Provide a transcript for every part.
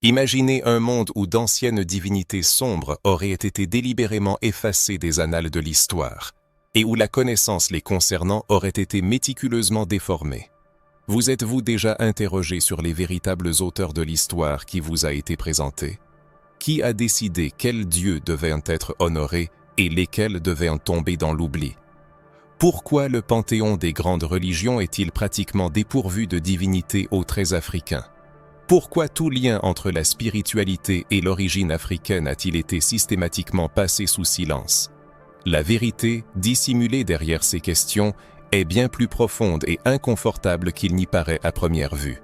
Imaginez un monde où d'anciennes divinités sombres auraient été délibérément effacées des annales de l'histoire, et où la connaissance les concernant aurait été méticuleusement déformée. Vous êtes-vous déjà interrogé sur les véritables auteurs de l'histoire qui vous a été présentée? Qui a décidé quels dieux devaient être honorés et lesquels devaient tomber dans l'oubli? Pourquoi le panthéon des grandes religions est-il pratiquement dépourvu de divinités aux traits africains? Pourquoi tout lien entre la spiritualité et l'origine africaine a-t-il été systématiquement passé sous silence? La vérité, dissimulée derrière ces questions, est bien plus profonde et inconfortable qu'il n'y paraît à première vue.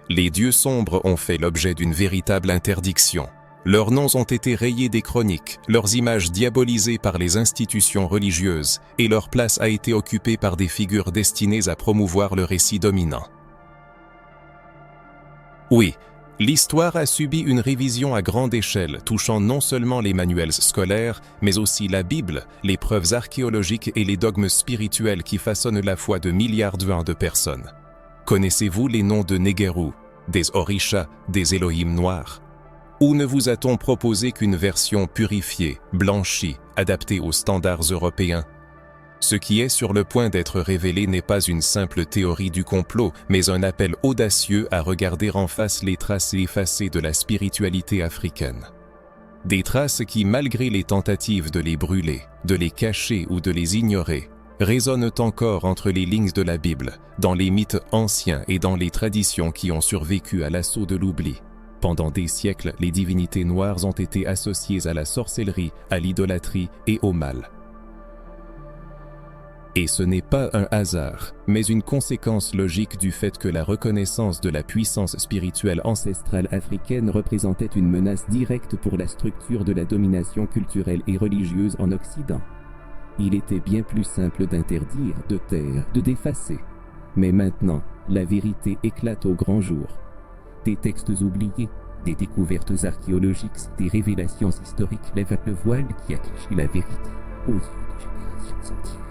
Les dieux sombres ont fait l'objet d'une véritable interdiction. Leurs noms ont été rayés des chroniques, leurs images diabolisées par les institutions religieuses, et leur place a été occupée par des figures destinées à promouvoir le récit dominant. Oui, l'histoire a subi une révision à grande échelle, touchant non seulement les manuels scolaires, mais aussi la Bible, les preuves archéologiques et les dogmes spirituels qui façonnent la foi de milliards de personnes. Connaissez-vous les noms de Negeru, des Orishas, des Elohim noirs? Ou ne vous a-t-on proposé qu'une version purifiée, blanchie, adaptée aux standards européens? Ce qui est sur le point d'être révélé n'est pas une simple théorie du complot, mais un appel audacieux à regarder en face les traces effacées de la spiritualité africaine. Des traces qui, malgré les tentatives de les brûler, de les cacher ou de les ignorer, résonnent encore entre les lignes de la Bible, dans les mythes anciens et dans les traditions qui ont survécu à l'assaut de l'oubli. Pendant des siècles, les divinités noires ont été associées à la sorcellerie, à l'idolâtrie et au mal. Et ce n'est pas un hasard, mais une conséquence logique du fait que la reconnaissance de la puissance spirituelle ancestrale africaine représentait une menace directe pour la structure de la domination culturelle et religieuse en Occident. Il était bien plus simple d'interdire, de taire, de d'effacer. Mais maintenant, la vérité éclate au grand jour. Des textes oubliés, des découvertes archéologiques, des révélations historiques lèvent le voile qui a caché la vérité aux yeux de générations entières.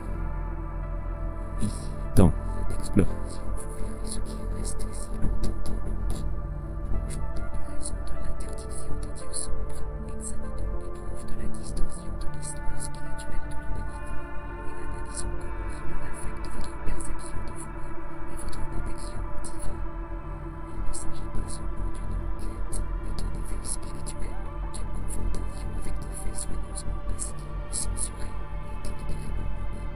Ici, dans cette exploration, vous verrez ce qui est resté si longtemps dans l'ombre. Plongeons dans les raisons de l'interdiction des dieux sombres, examinons les preuves de la distorsion de l'histoire spirituelle de l'humanité et analysons comment cela affecte votre perception de vous-même et votre connexion au divin. Il ne s'agit pas seulement d'une enquête, mais d'un éveil spirituel, d'une confrontation avec des faits soigneusement masqués, censurés et délibérément nommés.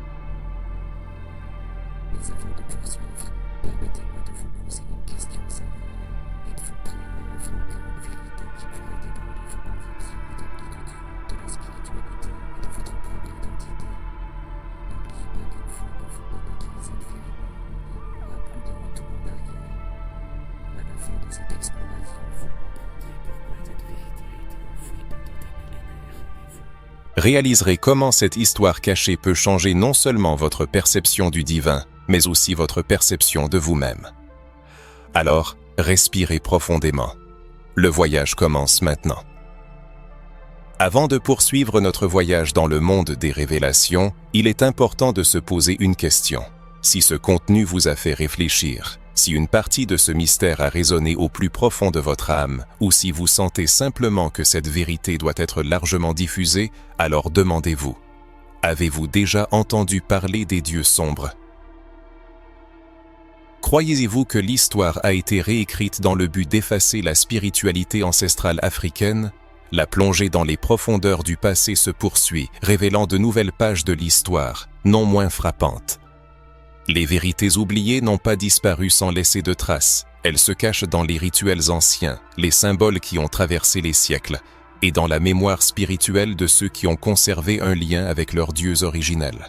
Mais avant de poursuivre, permettez-moi de vous poser une question simple. Êtes-vous prêt à affronter une vérité qui pourrait ébranler vos convictions établies de Dieu, de la spiritualité et de votre propre identité? N'oubliez pas qu'une fois que vous connaîtrez cette vérité, il n'y aura plus de retour en arrière. À la fin de cette exploration, vous comprendrez pourquoi cette vérité a été enfouie pendant des millénaires et vous réaliserez comment cette histoire cachée peut changer non seulement votre perception du divin, mais aussi votre perception de vous-même. Alors, respirez profondément. Le voyage commence maintenant. Avant de poursuivre notre voyage dans le monde des révélations, il est important de se poser une question. Si ce contenu vous a fait réfléchir, si une partie de ce mystère a résonné au plus profond de votre âme, ou si vous sentez simplement que cette vérité doit être largement diffusée, alors demandez-vous, avez-vous déjà entendu parler des dieux sombres? Croyez-vous que l'histoire a été réécrite dans le but d'effacer la spiritualité ancestrale africaine? La plongée dans les profondeurs du passé se poursuit, révélant de nouvelles pages de l'histoire, non moins frappantes. Les vérités oubliées n'ont pas disparu sans laisser de traces. Elles se cachent dans les rituels anciens, les symboles qui ont traversé les siècles, et dans la mémoire spirituelle de ceux qui ont conservé un lien avec leurs dieux originels.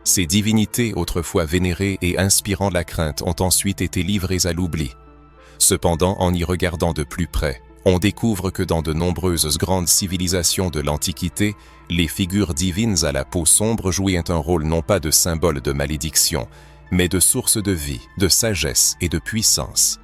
Ces divinités, autrefois vénérées et inspirant la crainte, ont ensuite été livrées à l'oubli. Cependant, en y regardant de plus près, on découvre que dans de nombreuses grandes civilisations de l'Antiquité, les figures divines à la peau sombre jouaient un rôle non pas de symbole de malédiction, mais de source de vie, de sagesse et de puissance.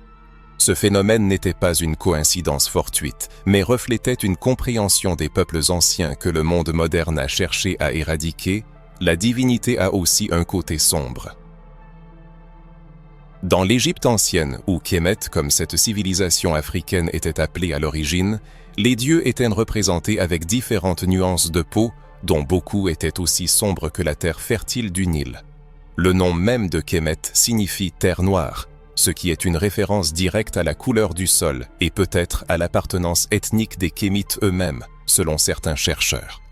Ce phénomène n'était pas une coïncidence fortuite, mais reflétait une compréhension des peuples anciens que le monde moderne a cherché à éradiquer. La divinité a aussi un côté sombre. Dans l'Égypte ancienne, ou Kémet comme cette civilisation africaine était appelée à l'origine, les dieux étaient représentés avec différentes nuances de peau, dont beaucoup étaient aussi sombres que la terre fertile du Nil. Le nom même de Kémet signifie terre noire, ce qui est une référence directe à la couleur du sol et peut-être à l'appartenance ethnique des Kémites eux-mêmes, selon certains chercheurs.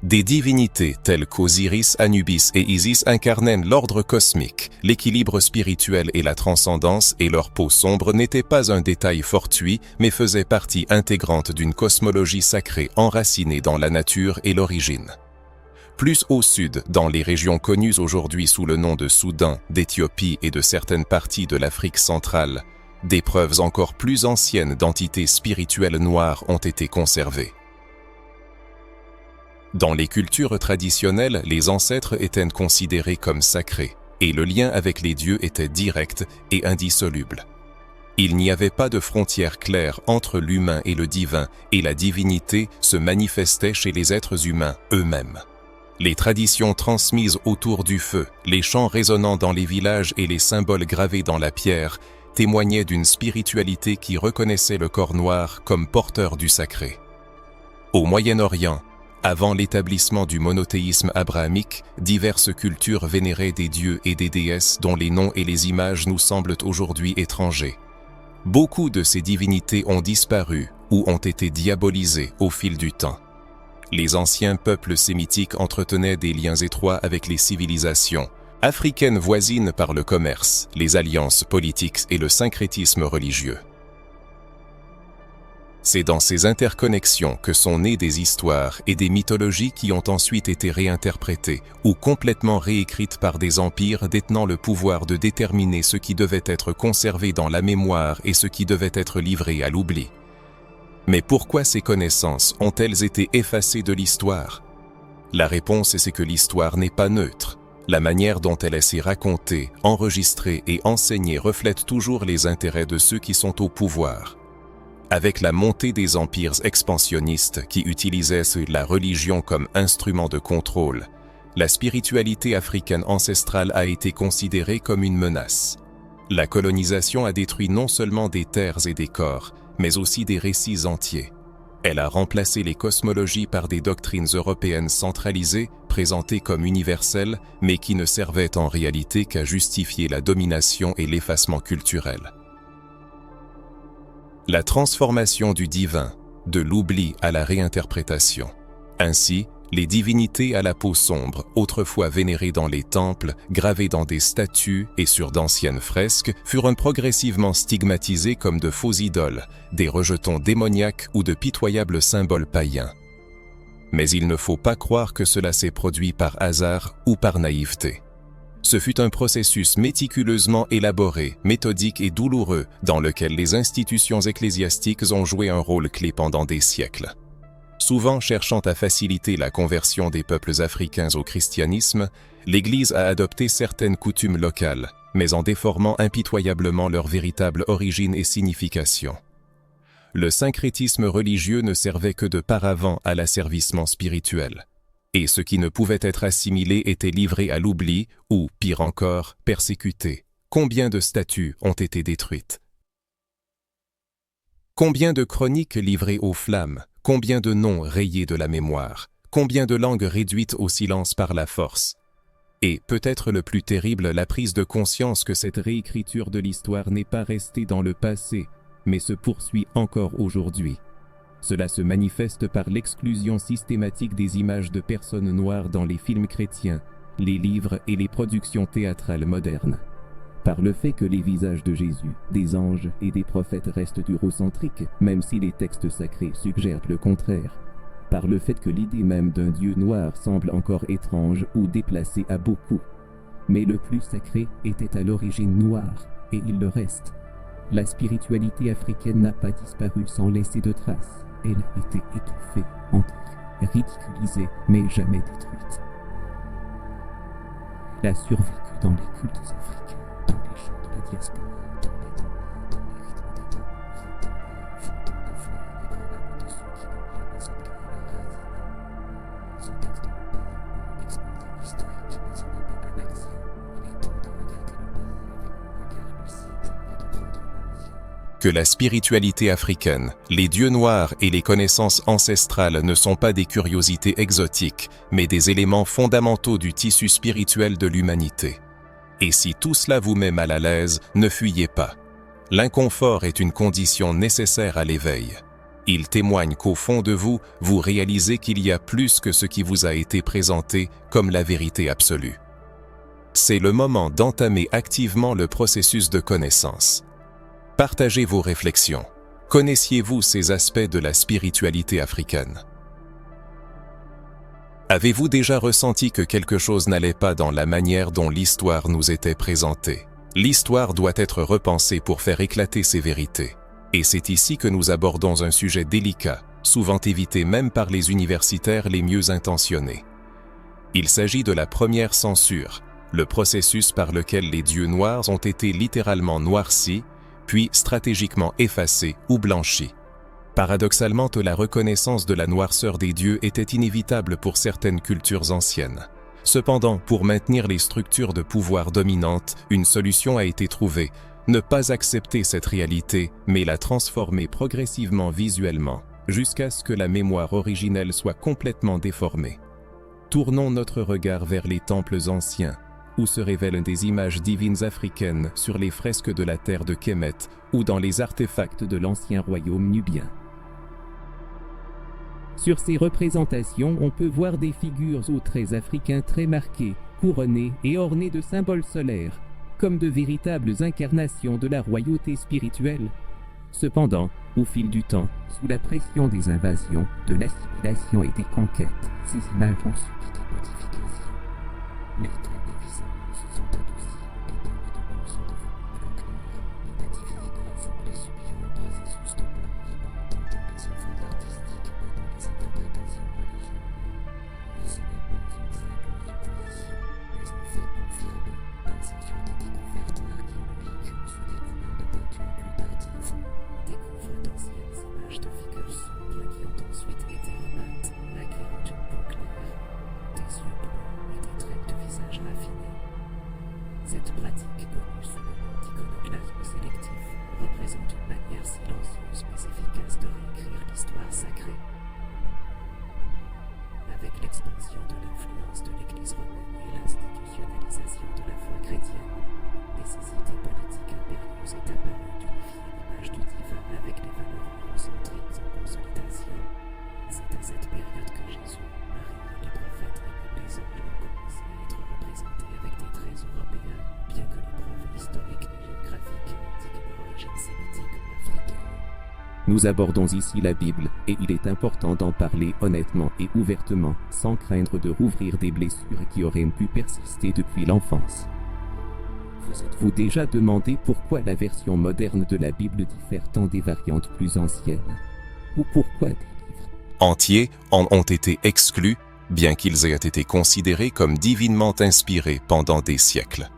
Des divinités telles qu'Osiris, Anubis et Isis incarnaient l'ordre cosmique, l'équilibre spirituel et la transcendance, et leur peau sombre n'était pas un détail fortuit, mais faisait partie intégrante d'une cosmologie sacrée enracinée dans la nature et l'origine. Plus au sud, dans les régions connues aujourd'hui sous le nom de Soudan, d'Éthiopie et de certaines parties de l'Afrique centrale, des preuves encore plus anciennes d'entités spirituelles noires ont été conservées. Dans les cultures traditionnelles, les ancêtres étaient considérés comme sacrés, et le lien avec les dieux était direct et indissoluble. Il n'y avait pas de frontière claire entre l'humain et le divin, et la divinité se manifestait chez les êtres humains eux-mêmes. Les traditions transmises autour du feu, les chants résonnant dans les villages et les symboles gravés dans la pierre témoignaient d'une spiritualité qui reconnaissait le corps noir comme porteur du sacré. Au Moyen-Orient, avant l'établissement du monothéisme abrahamique, diverses cultures vénéraient des dieux et des déesses dont les noms et les images nous semblent aujourd'hui étrangers. Beaucoup de ces divinités ont disparu ou ont été diabolisées au fil du temps. Les anciens peuples sémitiques entretenaient des liens étroits avec les civilisations africaines voisines par le commerce, les alliances politiques et le syncrétisme religieux. C'est dans ces interconnexions que sont nées des histoires et des mythologies qui ont ensuite été réinterprétées ou complètement réécrites par des empires détenant le pouvoir de déterminer ce qui devait être conservé dans la mémoire et ce qui devait être livré à l'oubli. Mais pourquoi ces connaissances ont-elles été effacées de l'histoire? La réponse c'est que l'histoire n'est pas neutre. La manière dont elle est racontée, enregistrée et enseignée reflète toujours les intérêts de ceux qui sont au pouvoir. Avec la montée des empires expansionnistes qui utilisaient la religion comme instrument de contrôle, la spiritualité africaine ancestrale a été considérée comme une menace. La colonisation a détruit non seulement des terres et des corps, mais aussi des récits entiers. Elle a remplacé les cosmologies par des doctrines européennes centralisées, présentées comme universelles, mais qui ne servaient en réalité qu'à justifier la domination et l'effacement culturel. La transformation du divin, de l'oubli à la réinterprétation. Ainsi, les divinités à la peau sombre, autrefois vénérées dans les temples, gravées dans des statues et sur d'anciennes fresques, furent progressivement stigmatisées comme de faux idoles, des rejetons démoniaques ou de pitoyables symboles païens. Mais il ne faut pas croire que cela s'est produit par hasard ou par naïveté. Ce fut un processus méticuleusement élaboré, méthodique et douloureux dans lequel les institutions ecclésiastiques ont joué un rôle clé pendant des siècles. Souvent cherchant à faciliter la conversion des peuples africains au christianisme, l'Église a adopté certaines coutumes locales, mais en déformant impitoyablement leur véritable origine et signification. Le syncrétisme religieux ne servait que de paravent à l'asservissement spirituel. Et ce qui ne pouvait être assimilé était livré à l'oubli ou, pire encore, persécuté. Combien de statues ont été détruites? Combien de chroniques livrées aux flammes? Combien de noms rayés de la mémoire? Combien de langues réduites au silence par la force? Et, peut-être le plus terrible, la prise de conscience que cette réécriture de l'histoire n'est pas restée dans le passé, mais se poursuit encore aujourd'hui. Cela se manifeste par l'exclusion systématique des images de personnes noires dans les films chrétiens, les livres et les productions théâtrales modernes. Par le fait que les visages de Jésus, des anges et des prophètes restent eurocentriques, même si les textes sacrés suggèrent le contraire. Par le fait que l'idée même d'un Dieu noir semble encore étrange ou déplacée à beaucoup. Mais le plus sacré était à l'origine noir, et il le reste. La spiritualité africaine n'a pas disparu sans laisser de traces. Elle a été étouffée, enterrée, ridiculisée, mais jamais détruite. Elle a survécu dans les cultes africains, dans les chants de la diaspora, dans les dons, dans les rythmes des temps, chantant de foi et dans l'âme de ceux qui n'ont jamais oublié leur racine. Ce texte nous parle non d'exposé historique, mais on ne peut pas l'accès. Il est temps de regarder le monde. que la spiritualité africaine, les dieux noirs et les connaissances ancestrales ne sont pas des curiosités exotiques, mais des éléments fondamentaux du tissu spirituel de l'humanité. Et si tout cela vous met mal à l'aise, ne fuyez pas. L'inconfort est une condition nécessaire à l'éveil. Il témoigne qu'au fond de vous, vous réalisez qu'il y a plus que ce qui vous a été présenté comme la vérité absolue. C'est le moment d'entamer activement le processus de connaissance. Partagez vos réflexions. Connaissiez-vous ces aspects de la spiritualité africaine? Avez-vous déjà ressenti que quelque chose n'allait pas dans la manière dont l'histoire nous était présentée? L'histoire doit être repensée pour faire éclater ses vérités. Et c'est ici que nous abordons un sujet délicat, souvent évité même par les universitaires les mieux intentionnés. Il s'agit de la première censure, le processus par lequel les dieux noirs ont été littéralement noircis, puis stratégiquement effacés ou blanchis. Paradoxalement, la reconnaissance de la noirceur des dieux était inévitable pour certaines cultures anciennes. Cependant, pour maintenir les structures de pouvoir dominantes, une solution a été trouvée: ne pas accepter cette réalité, mais la transformer progressivement visuellement, jusqu'à ce que la mémoire originelle soit complètement déformée. Tournons notre regard vers les temples anciens, où se révèlent des images divines africaines sur les fresques de la terre de Kemet ou dans les artefacts de l'ancien royaume nubien. Sur ces représentations, on peut voir des figures aux traits africains très marqués, couronnées et ornées de symboles solaires, comme de véritables incarnations de la royauté spirituelle. Cependant, au fil du temps, sous la pression des invasions, de l'assimilation et des conquêtes, ces images ont subi des modifications. Les traits des visages se sont adoucis, les formes de mots sont devenues plus claires, et la divinité semblait subir un processus de blanchiment dans les œuvres artistiques et dans les interprétations religieuses. Et ce n'est pas une simple supposition, mais un fait confirmé, ainsi sur des découvertes archéologiques sur des couleurs de peinture plus tardives. On découvre d'anciennes images de figures sombres qui ont ensuite été remâtes, acquérant une peau claire, des yeux bleus et des traits de visage raffinés. Cette pratique, connue sous le nom d'iconoclasme sélectif, représente une manière silencieuse mais efficace de réécrire l'histoire sacrée. Avec l'expansion de l'influence de l'Église romaine et l'institutionnalisation de la foi chrétienne, nécessité politique impérieuse est apparue d'unifier l'image du divin avec les valeurs eurocentriques en consolidation. C'est à cette période que Jésus, Marie, les prophètes et même les anges ont commencé à être représentés avec des traits européens, bien que les preuves historiques et géographiques indiquent leur origine sémitique ou africaine. Nous abordons ici la Bible, et il est important d'en parler honnêtement et ouvertement, sans craindre de rouvrir des blessures qui auraient pu persister depuis l'enfance. Vous êtes-vous déjà demandé pourquoi la version moderne de la Bible diffère tant des variantes plus anciennes? Ou pourquoi des livres entiers en ont été exclus, bien qu'ils aient été considérés comme divinement inspirés pendant des siècles?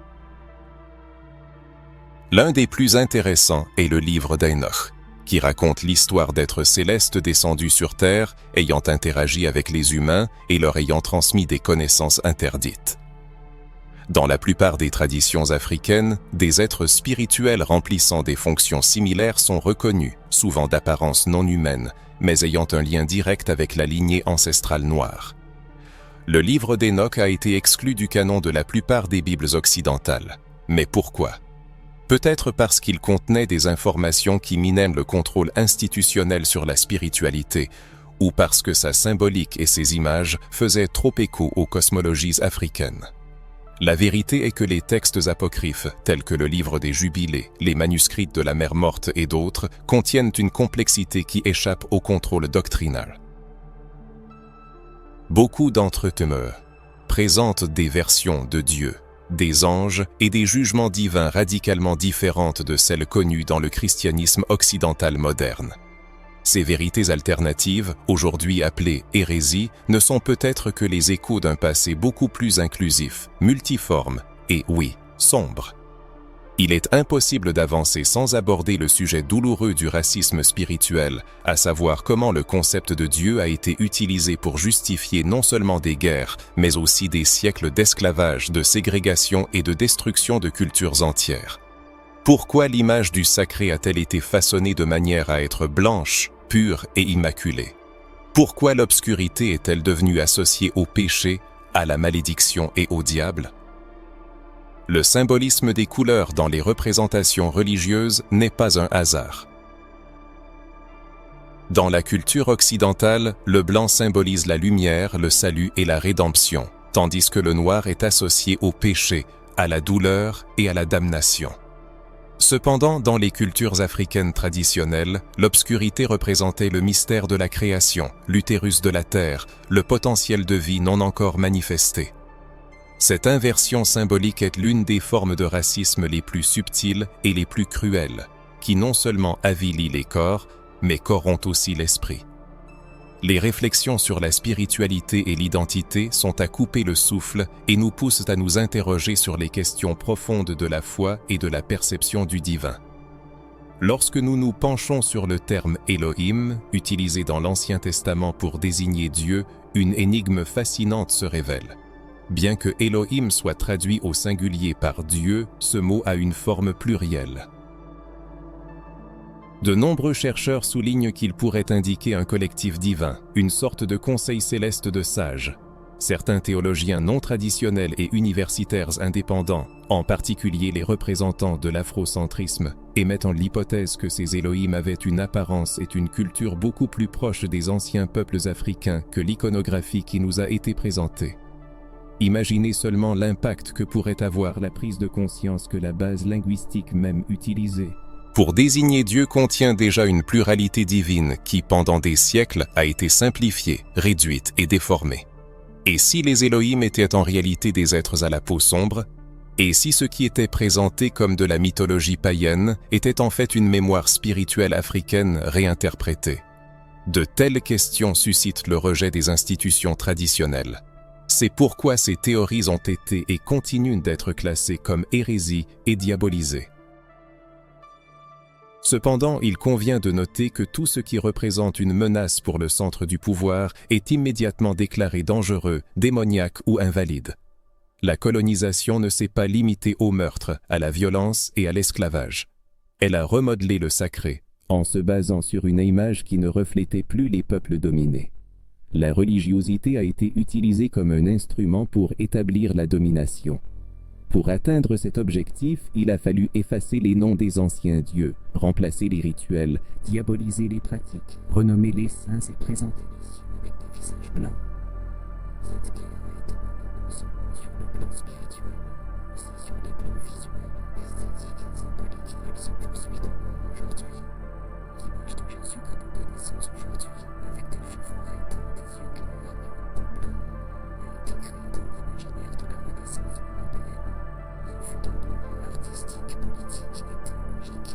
L'un des plus intéressants est le livre d'Enoch, qui raconte l'histoire d'êtres célestes descendus sur Terre, ayant interagi avec les humains et leur ayant transmis des connaissances interdites. Dans la plupart des traditions africaines, des êtres spirituels remplissant des fonctions similaires sont reconnus, souvent d'apparence non humaine, mais ayant un lien direct avec la lignée ancestrale noire. Le livre d'Enoch a été exclu du canon de la plupart des Bibles occidentales. Mais pourquoi? Peut-être parce qu'il contenait des informations qui minaient le contrôle institutionnel sur la spiritualité, ou parce que sa symbolique et ses images faisaient trop écho aux cosmologies africaines. La vérité est que les textes apocryphes, tels que le livre des Jubilés, les manuscrits de la Mer Morte et d'autres, contiennent une complexité qui échappe au contrôle doctrinal. Beaucoup d'entre eux présentent des versions de Dieu, des anges et des jugements divins radicalement différentes de celles connues dans le christianisme occidental moderne. Ces vérités alternatives, aujourd'hui appelées hérésies, ne sont peut-être que les échos d'un passé beaucoup plus inclusif, multiforme et, oui, sombre. Il est impossible d'avancer sans aborder le sujet douloureux du racisme spirituel, à savoir comment le concept de Dieu a été utilisé pour justifier non seulement des guerres, mais aussi des siècles d'esclavage, de ségrégation et de destruction de cultures entières. Pourquoi l'image du sacré a-t-elle été façonnée de manière à être blanche, pure et immaculée? Pourquoi l'obscurité est-elle devenue associée au péché, à la malédiction et au diable? Le symbolisme des couleurs dans les représentations religieuses n'est pas un hasard. Dans la culture occidentale, le blanc symbolise la lumière, le salut et la rédemption, tandis que le noir est associé au péché, à la douleur et à la damnation. Cependant, dans les cultures africaines traditionnelles, l'obscurité représentait le mystère de la création, l'utérus de la terre, le potentiel de vie non encore manifesté. Cette inversion symbolique est l'une des formes de racisme les plus subtiles et les plus cruelles, qui non seulement avilit les corps, mais corrompt aussi l'esprit. Les réflexions sur la spiritualité et l'identité sont à couper le souffle et nous poussent à nous interroger sur les questions profondes de la foi et de la perception du divin. Lorsque nous nous penchons sur le terme Elohim, utilisé dans l'Ancien Testament pour désigner Dieu, une énigme fascinante se révèle. Bien que Elohim soit traduit au singulier par Dieu, ce mot a une forme plurielle. De nombreux chercheurs soulignent qu'il pourrait indiquer un collectif divin, une sorte de conseil céleste de sages. Certains théologiens non traditionnels et universitaires indépendants, en particulier les représentants de l'afrocentrisme, émettent l'hypothèse que ces Elohim avaient une apparence et une culture beaucoup plus proches des anciens peuples africains que l'iconographie qui nous a été présentée. Imaginez seulement l'impact que pourrait avoir la prise de conscience que la base linguistique même utilisée pour désigner Dieu contient déjà une pluralité divine qui, pendant des siècles, a été simplifiée, réduite et déformée. Et si les Elohim étaient en réalité des êtres à la peau sombre? Et si ce qui était présenté comme de la mythologie païenne était en fait une mémoire spirituelle africaine réinterprétée? De telles questions suscitent le rejet des institutions traditionnelles. C'est pourquoi ces théories ont été et continuent d'être classées comme hérésies et diabolisées. Cependant, il convient de noter que tout ce qui représente une menace pour le centre du pouvoir est immédiatement déclaré dangereux, démoniaque ou invalide. La colonisation ne s'est pas limitée au meurtre, à la violence et à l'esclavage. Elle a remodelé le sacré, en se basant sur une image qui ne reflétait plus les peuples dominés. La religiosité a été utilisée comme un instrument pour établir la domination. Pour atteindre cet objectif, il a fallu effacer les noms des anciens dieux, remplacer les rituels, diaboliser les pratiques, renommer les saints et présenter les cieux avec des visages blancs. Cette guerre a été menée non seulement sur le plan spirituel, mais aussi sur les plans visuels, esthétiques et symboliques, et elle se poursuit encore aujourd'hui. L'image de Jésus que nous connaissons aujourd'hui, avec des cheveux raides, des yeux clairs et une peau bleue, a été créée dans l'imaginaire de la Renaissance européenne. Fut un mouvement artistique, politique et théologique.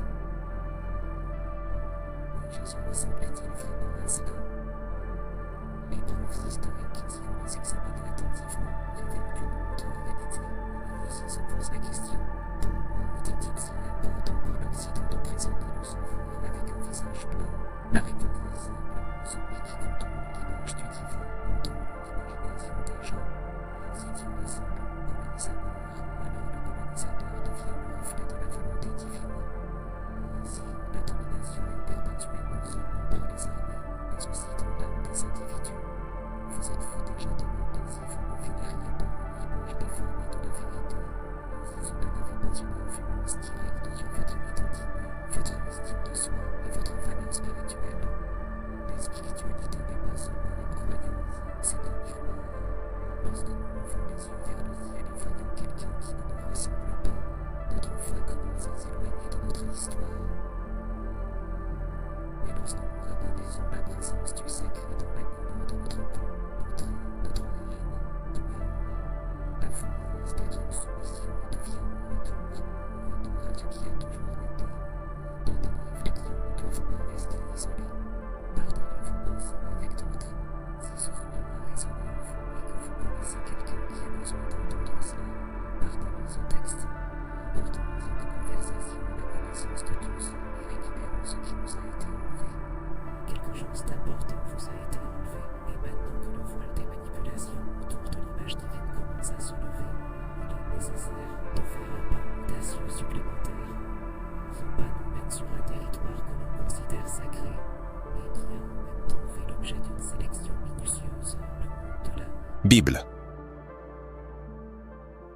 Mais Jésus ressemblait-il vraiment à cela? Les preuves historiques, si on les examine attentivement, révèlent une autre réalité. Ici se pose la question: pourquoi était-il si important pour l'Occident de présenter le sauveur avec un visage blanc? La réponse est simple: celui qui contrôle l'image du divin contrôle l'imagination des gens. Si Dieu ressemble au colonisateur, alors le colonisateur devient le reflet de la volonté divine. Ainsi, la domination est perpétuée non seulement par les armées, mais aussi dans l'âme des individus. Vous êtes-vous déjà demandé si vous ne vénériez pas l'image déformée de la vérité? Si cela n'avait pas une influence directe sur votre identité, votre estime de soi et votre valeur spirituelle? La spiritualité n'est pas seulement une croyance, c'est un miroir. Lorsque nous levons les yeux vers le ciel et voyons quelqu'un qui ne nous ressemble pas, notre foi commence à s'éloigner de notre histoire. Mais lorsque nous reconnaissons la présence du sacré dans la couleur de notre peau, nos traits, notre ADN, la foi cesse d'être une soumission et devient un retour à ce qui a toujours été. Dans telles réflexions ne doivent pas rester isolées. Partagez vos pensées avec d'autres. Si ce ruban a résonné en vous et que vous connaissez quelqu'un qui a besoin d'entendre cela, partagez ce texte. Organisons des conversations à la connaissance de tous et récupérons ce qui nous a été enlevé. Quelque chose d'important vous a été enlevé, et maintenant que le voile des manipulations autour de l'image divine commence à se lever, il est nécessaire de faire un pas audacieux supplémentaire. sur un territoire que l'on considère sacré, mais qui a en même temps fait l'objet d'une sélection minutieuse, le monde de la Bible.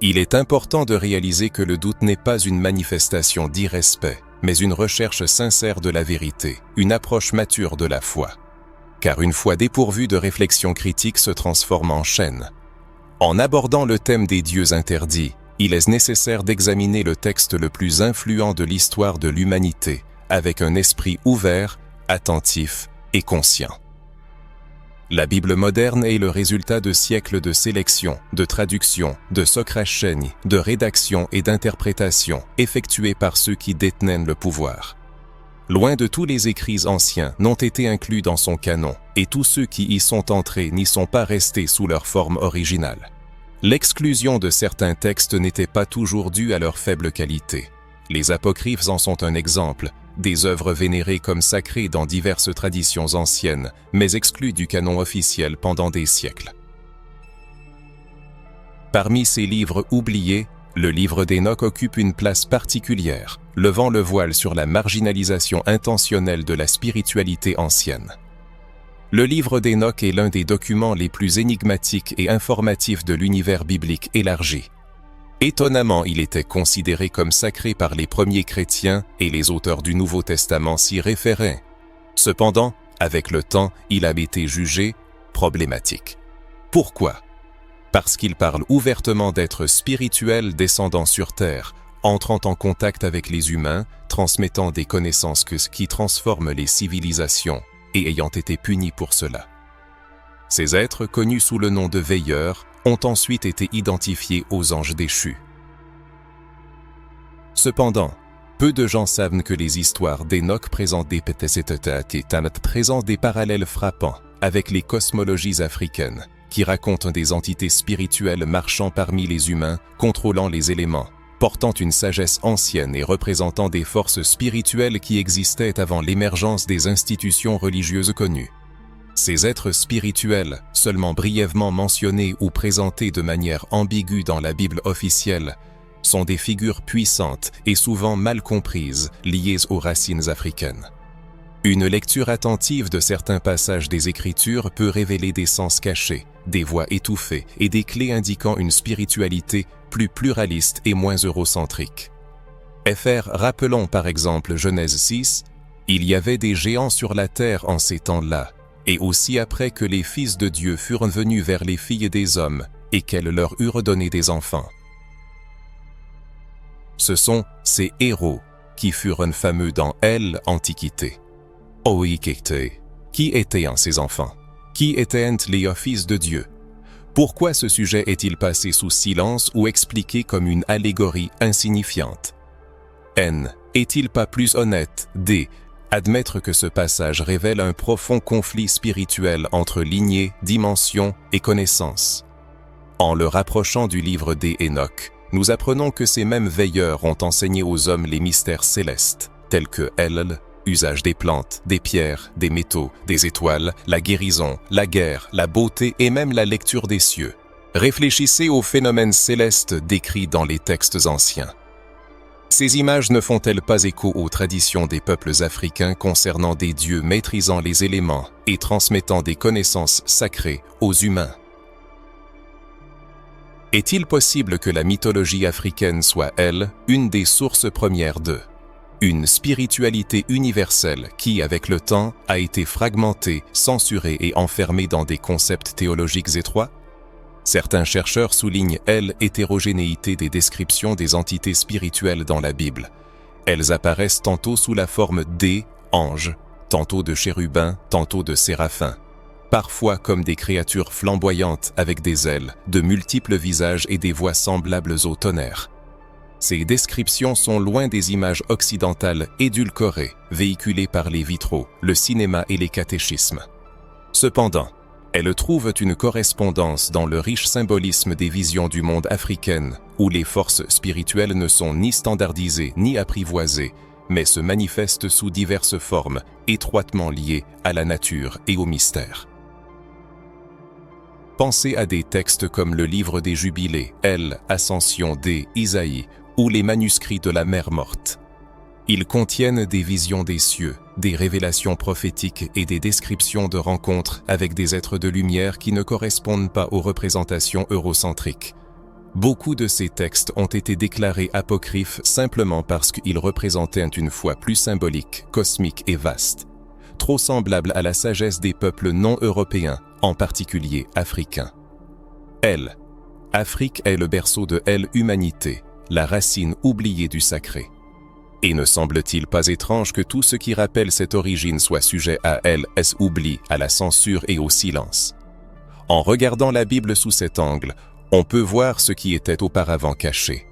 Il est important de réaliser que le doute n'est pas une manifestation d'irrespect, mais une recherche sincère de la vérité, une approche mature de la foi. Car une foi dépourvue de réflexion critique se transforme en chaîne. En abordant le thème des dieux interdits, il est nécessaire d'examiner le texte le plus influent de l'histoire de l'humanité, avec un esprit ouvert, attentif et conscient. La Bible moderne est le résultat de siècles de sélection, de traduction, de socrachenie, de rédaction et d'interprétation effectuées par ceux qui détenaient le pouvoir. Loin de tous les écrits anciens n'ont été inclus dans son canon, et tous ceux qui y sont entrés n'y sont pas restés sous leur forme originale. L'exclusion de certains textes n'était pas toujours due à leur faible qualité. Les apocryphes en sont un exemple, des œuvres vénérées comme sacrées dans diverses traditions anciennes, mais exclues du canon officiel pendant des siècles. Parmi ces livres oubliés, le livre d'Hénoch occupe une place particulière, levant le voile sur la marginalisation intentionnelle de la spiritualité ancienne. Le livre d'Hénoch est l'un des documents les plus énigmatiques et informatifs de l'univers biblique élargi. Étonnamment, il était considéré comme sacré par les premiers chrétiens et les auteurs du Nouveau Testament s'y référaient. Cependant, avec le temps, il a été jugé problématique. Pourquoi ? Parce qu'il parle ouvertement d'êtres spirituels descendant sur terre, entrant en contact avec les humains, transmettant des connaissances qui transforment les civilisations et ayant été punis pour cela. Ces êtres, connus sous le nom de veilleurs, ont ensuite été identifiés aux anges déchus. Cependant, peu de gens savent que les histoires d'Hénoch présentent des parallèles frappants avec les cosmologies africaines, qui racontent des entités spirituelles marchant parmi les humains, contrôlant les éléments, portant une sagesse ancienne et représentant des forces spirituelles qui existaient avant l'émergence des institutions religieuses connues. Ces êtres spirituels, seulement brièvement mentionnés ou présentés de manière ambiguë dans la Bible officielle, sont des figures puissantes et souvent mal comprises, liées aux racines africaines. Une lecture attentive de certains passages des Écritures peut révéler des sens cachés, des voix étouffées et des clés indiquant une spiritualité plus pluraliste et moins eurocentrique. Rappelons par exemple Genèse 6, « Il y avait des géants sur la terre en ces temps-là, et aussi après que les fils de Dieu furent venus vers les filles des hommes, et qu'elles leur eurent donné des enfants. » Ce sont ces héros qui furent fameux dans l'Antiquité. Qui étaient ces enfants? Qui étaient les fils de Dieu? Pourquoi ce sujet est-il passé sous silence ou expliqué comme une allégorie insignifiante? Est-il pas plus honnête admettre que ce passage révèle un profond conflit spirituel entre lignée, dimension et connaissance? En le rapprochant du livre d'Hénoch, nous apprenons que ces mêmes veilleurs ont enseigné aux hommes les mystères célestes, tels que usage des plantes, des pierres, des métaux, des étoiles, la guérison, la guerre, la beauté et même la lecture des cieux. Réfléchissez aux phénomènes célestes décrits dans les textes anciens. Ces images ne font-elles pas écho aux traditions des peuples africains concernant des dieux maîtrisant les éléments et transmettant des connaissances sacrées aux humains? Est-il possible que la mythologie africaine soit, une des sources premières une spiritualité universelle qui, avec le temps, a été fragmentée, censurée et enfermée dans des concepts théologiques étroits? Certains chercheurs soulignent l'hétérogénéité des descriptions des entités spirituelles dans la Bible. Elles apparaissent tantôt sous la forme d'anges, tantôt de chérubins, tantôt de séraphins, parfois comme des créatures flamboyantes avec des ailes, de multiples visages et des voix semblables au tonnerre. Ces descriptions sont loin des images occidentales édulcorées, véhiculées par les vitraux, le cinéma et les catéchismes. Cependant, elles trouvent une correspondance dans le riche symbolisme des visions du monde africaines, où les forces spirituelles ne sont ni standardisées ni apprivoisées, mais se manifestent sous diverses formes, étroitement liées à la nature et au mystère. Pensez à des textes comme le livre des Jubilés, Ascension d'Isaïe, ou les manuscrits de la Mer morte. Ils contiennent des visions des cieux, des révélations prophétiques et des descriptions de rencontres avec des êtres de lumière qui ne correspondent pas aux représentations eurocentriques. Beaucoup de ces textes ont été déclarés apocryphes simplement parce qu'ils représentaient une foi plus symbolique, cosmique et vaste, trop semblable à la sagesse des peuples non européens, en particulier africains. Afrique est le berceau de l'humanité, la racine oubliée du sacré. Et ne semble-t-il pas étrange que tout ce qui rappelle cette origine soit sujet à l'oubli, à la censure et au silence? En regardant la Bible sous cet angle, on peut voir ce qui était auparavant caché.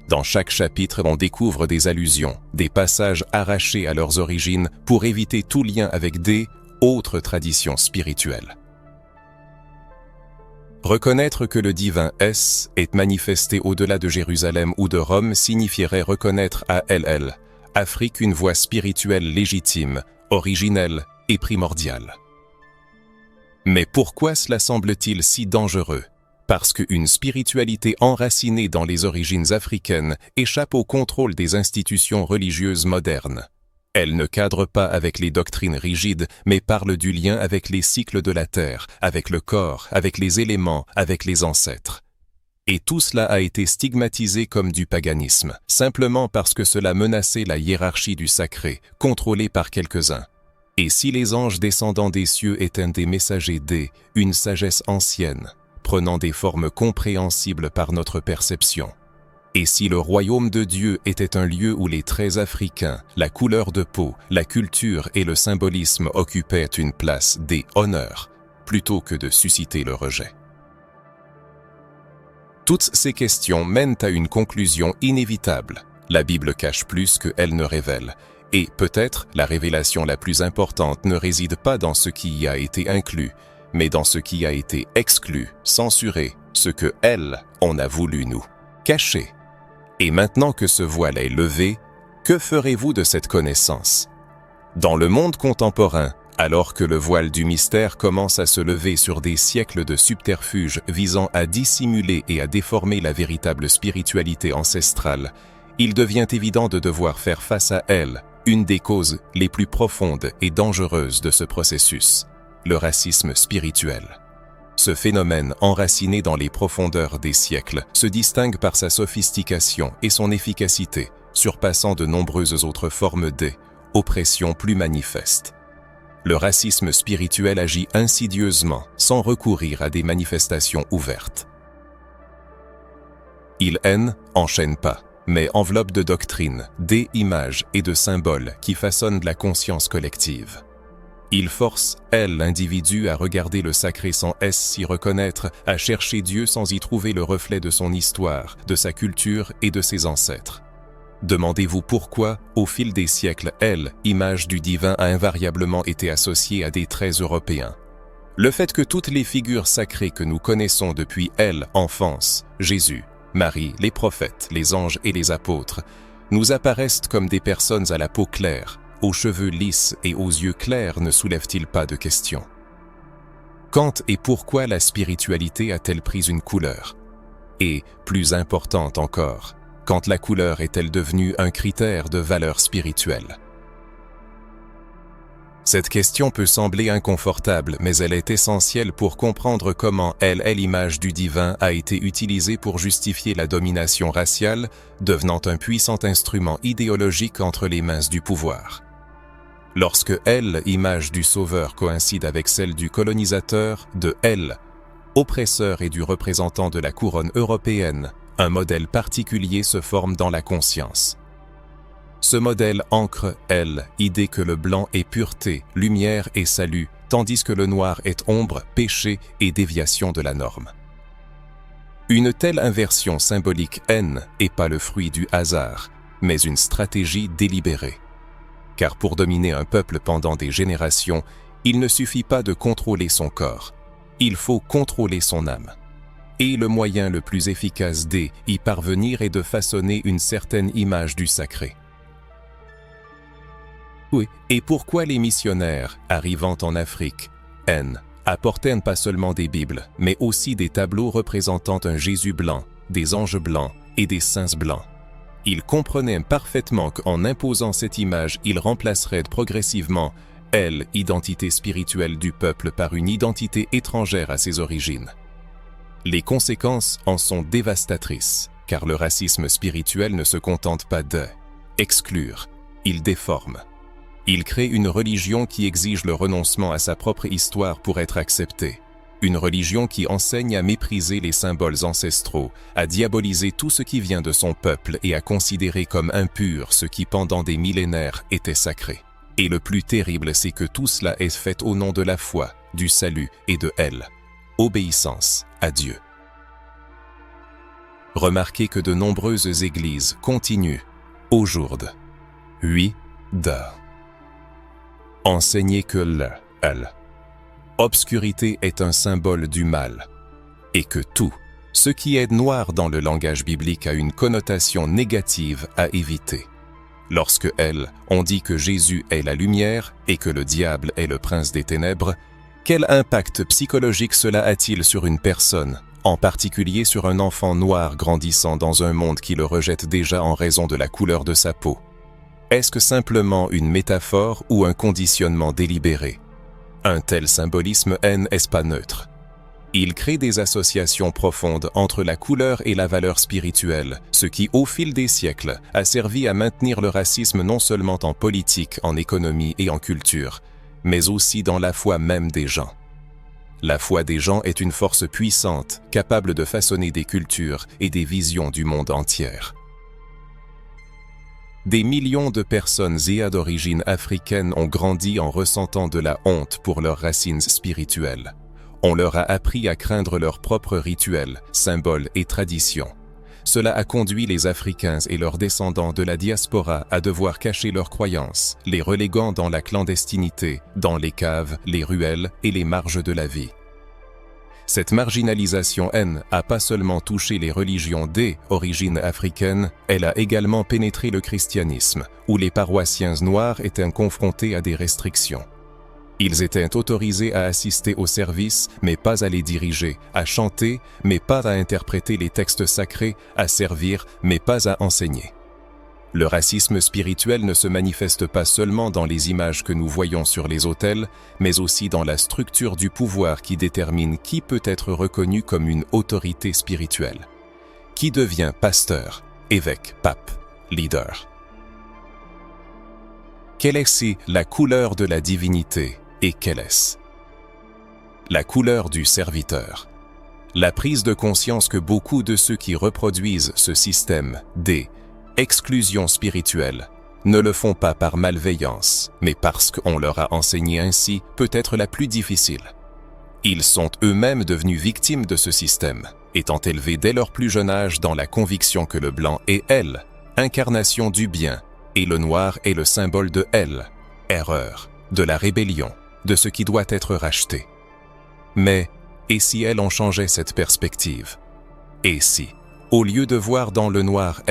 Dans chaque chapitre, on découvre des allusions, des passages arrachés à leurs origines pour éviter tout lien avec des autres traditions spirituelles. Reconnaître que le divin est manifesté au-delà de Jérusalem ou de Rome signifierait reconnaître à Afrique une voie spirituelle légitime, originelle et primordiale. Mais pourquoi cela semble-t-il si dangereux? Parce qu'une spiritualité enracinée dans les origines africaines échappe au contrôle des institutions religieuses modernes. Elle ne cadre pas avec les doctrines rigides, mais parle du lien avec les cycles de la terre, avec le corps, avec les éléments, avec les ancêtres. Et tout cela a été stigmatisé comme du paganisme, simplement parce que cela menaçait la hiérarchie du sacré, contrôlée par quelques-uns. Et si les anges descendant des cieux étaient des messagers une sagesse ancienne, prenant des formes compréhensibles par notre perception? Et si le royaume de Dieu était un lieu où les traits africains, la couleur de peau, la culture et le symbolisme occupaient une place d'honneur, plutôt que de susciter le rejet? Toutes ces questions mènent à une conclusion inévitable. La Bible cache plus qu'elle ne révèle. Et peut-être la révélation la plus importante ne réside pas dans ce qui y a été inclus, mais dans ce qui a été exclu, censuré, ce que on a voulu nous cacher. Et maintenant que ce voile est levé, que ferez-vous de cette connaissance? Dans le monde contemporain, alors que le voile du mystère commence à se lever sur des siècles de subterfuges visant à dissimuler et à déformer la véritable spiritualité ancestrale, il devient évident de devoir faire face à une des causes les plus profondes et dangereuses de ce processus, le racisme spirituel. Ce phénomène, enraciné dans les profondeurs des siècles, se distingue par sa sophistication et son efficacité, surpassant de nombreuses autres formes d'oppression plus manifestes. Le racisme spirituel agit insidieusement, sans recourir à des manifestations ouvertes. Il enchaîne pas, mais enveloppe de doctrines, d'images et de symboles qui façonnent la conscience collective. Il force, l'individu à regarder le sacré sans s'y reconnaître, à chercher Dieu sans y trouver le reflet de son histoire, de sa culture et de ses ancêtres. Demandez-vous pourquoi, au fil des siècles, image du divin a invariablement été associée à des traits européens. Le fait que toutes les figures sacrées que nous connaissons depuis enfance, Jésus, Marie, les prophètes, les anges et les apôtres, nous apparaissent comme des personnes à la peau claire, aux cheveux lisses et aux yeux clairs ne soulève-t-il pas de questions? Quand et pourquoi la spiritualité a-t-elle pris une couleur? Et, plus importante encore, quand la couleur est-elle devenue un critère de valeur spirituelle? Cette question peut sembler inconfortable, mais elle est essentielle pour comprendre comment l'image du divin a été utilisée pour justifier la domination raciale, devenant un puissant instrument idéologique entre les mains du pouvoir. Lorsque l'image du Sauveur coïncide avec celle du colonisateur, de oppresseur et du représentant de la couronne européenne, un modèle particulier se forme dans la conscience. Ce modèle ancre, idée que le blanc est pureté, lumière et salut, tandis que le noir est ombre, péché et déviation de la norme. Une telle inversion symbolique n'est pas le fruit du hasard, mais une stratégie délibérée. Car pour dominer un peuple pendant des générations, il ne suffit pas de contrôler son corps, il faut contrôler son âme. Et le moyen le plus efficace d'y parvenir est de façonner une certaine image du sacré. Oui, et pourquoi les missionnaires, arrivant en Afrique, apportaient pas seulement des Bibles, mais aussi des tableaux représentant un Jésus blanc, des anges blancs et des saints blancs? Il comprenait parfaitement qu'en imposant cette image, il remplacerait progressivement l'identité spirituelle du peuple par une identité étrangère à ses origines. Les conséquences en sont dévastatrices, car le racisme spirituel ne se contente pas d'exclure, il déforme. Il crée une religion qui exige le renoncement à sa propre histoire pour être acceptée. Une religion qui enseigne à mépriser les symboles ancestraux, à diaboliser tout ce qui vient de son peuple et à considérer comme impur ce qui pendant des millénaires était sacré. Et le plus terrible, c'est que tout cela est fait au nom de la foi, du salut et de obéissance à Dieu. Remarquez que de nombreuses églises continuent, aujourd'hui, enseigner que l'obscurité est un symbole du mal, et que tout ce qui est noir dans le langage biblique a une connotation négative à éviter. Lorsque on dit que Jésus est la lumière et que le diable est le prince des ténèbres, quel impact psychologique cela a-t-il sur une personne, en particulier sur un enfant noir grandissant dans un monde qui le rejette déjà en raison de la couleur de sa peau? Est-ce que simplement une métaphore ou un conditionnement délibéré? Un tel symbolisme n'est pas neutre. Il crée des associations profondes entre la couleur et la valeur spirituelle, ce qui, au fil des siècles, a servi à maintenir le racisme non seulement en politique, en économie et en culture, mais aussi dans la foi même des gens. La foi des gens est une force puissante, capable de façonner des cultures et des visions du monde entière. Des millions de personnes d'origine africaine ont grandi en ressentant de la honte pour leurs racines spirituelles. On leur a appris à craindre leurs propres rituels, symboles et traditions. Cela a conduit les Africains et leurs descendants de la diaspora à devoir cacher leurs croyances, les reléguant dans la clandestinité, dans les caves, les ruelles et les marges de la vie. Cette marginalisation n'a pas seulement touché les religions d'origine africaine, elle a également pénétré le christianisme, où les paroissiens noirs étaient confrontés à des restrictions. Ils étaient autorisés à assister aux services, mais pas à les diriger, à chanter, mais pas à interpréter les textes sacrés, à servir, mais pas à enseigner. Le racisme spirituel ne se manifeste pas seulement dans les images que nous voyons sur les autels, mais aussi dans la structure du pouvoir qui détermine qui peut être reconnu comme une autorité spirituelle. Qui devient pasteur, évêque, pape, leader? Quelle est la couleur de la divinité et quelle est-ce? La couleur du serviteur. La prise de conscience que beaucoup de ceux qui reproduisent ce système d'exclusion spirituelle ne le font pas par malveillance, mais parce qu'on leur a enseigné ainsi peut être la plus difficile. Ils sont eux-mêmes devenus victimes de ce système, étant élevés dès leur plus jeune âge dans la conviction que le blanc est incarnation du bien, et le noir est le symbole de erreur, de la rébellion, de ce qui doit être racheté. Mais, et si on changeait cette perspective? Et si, au lieu de voir dans le noir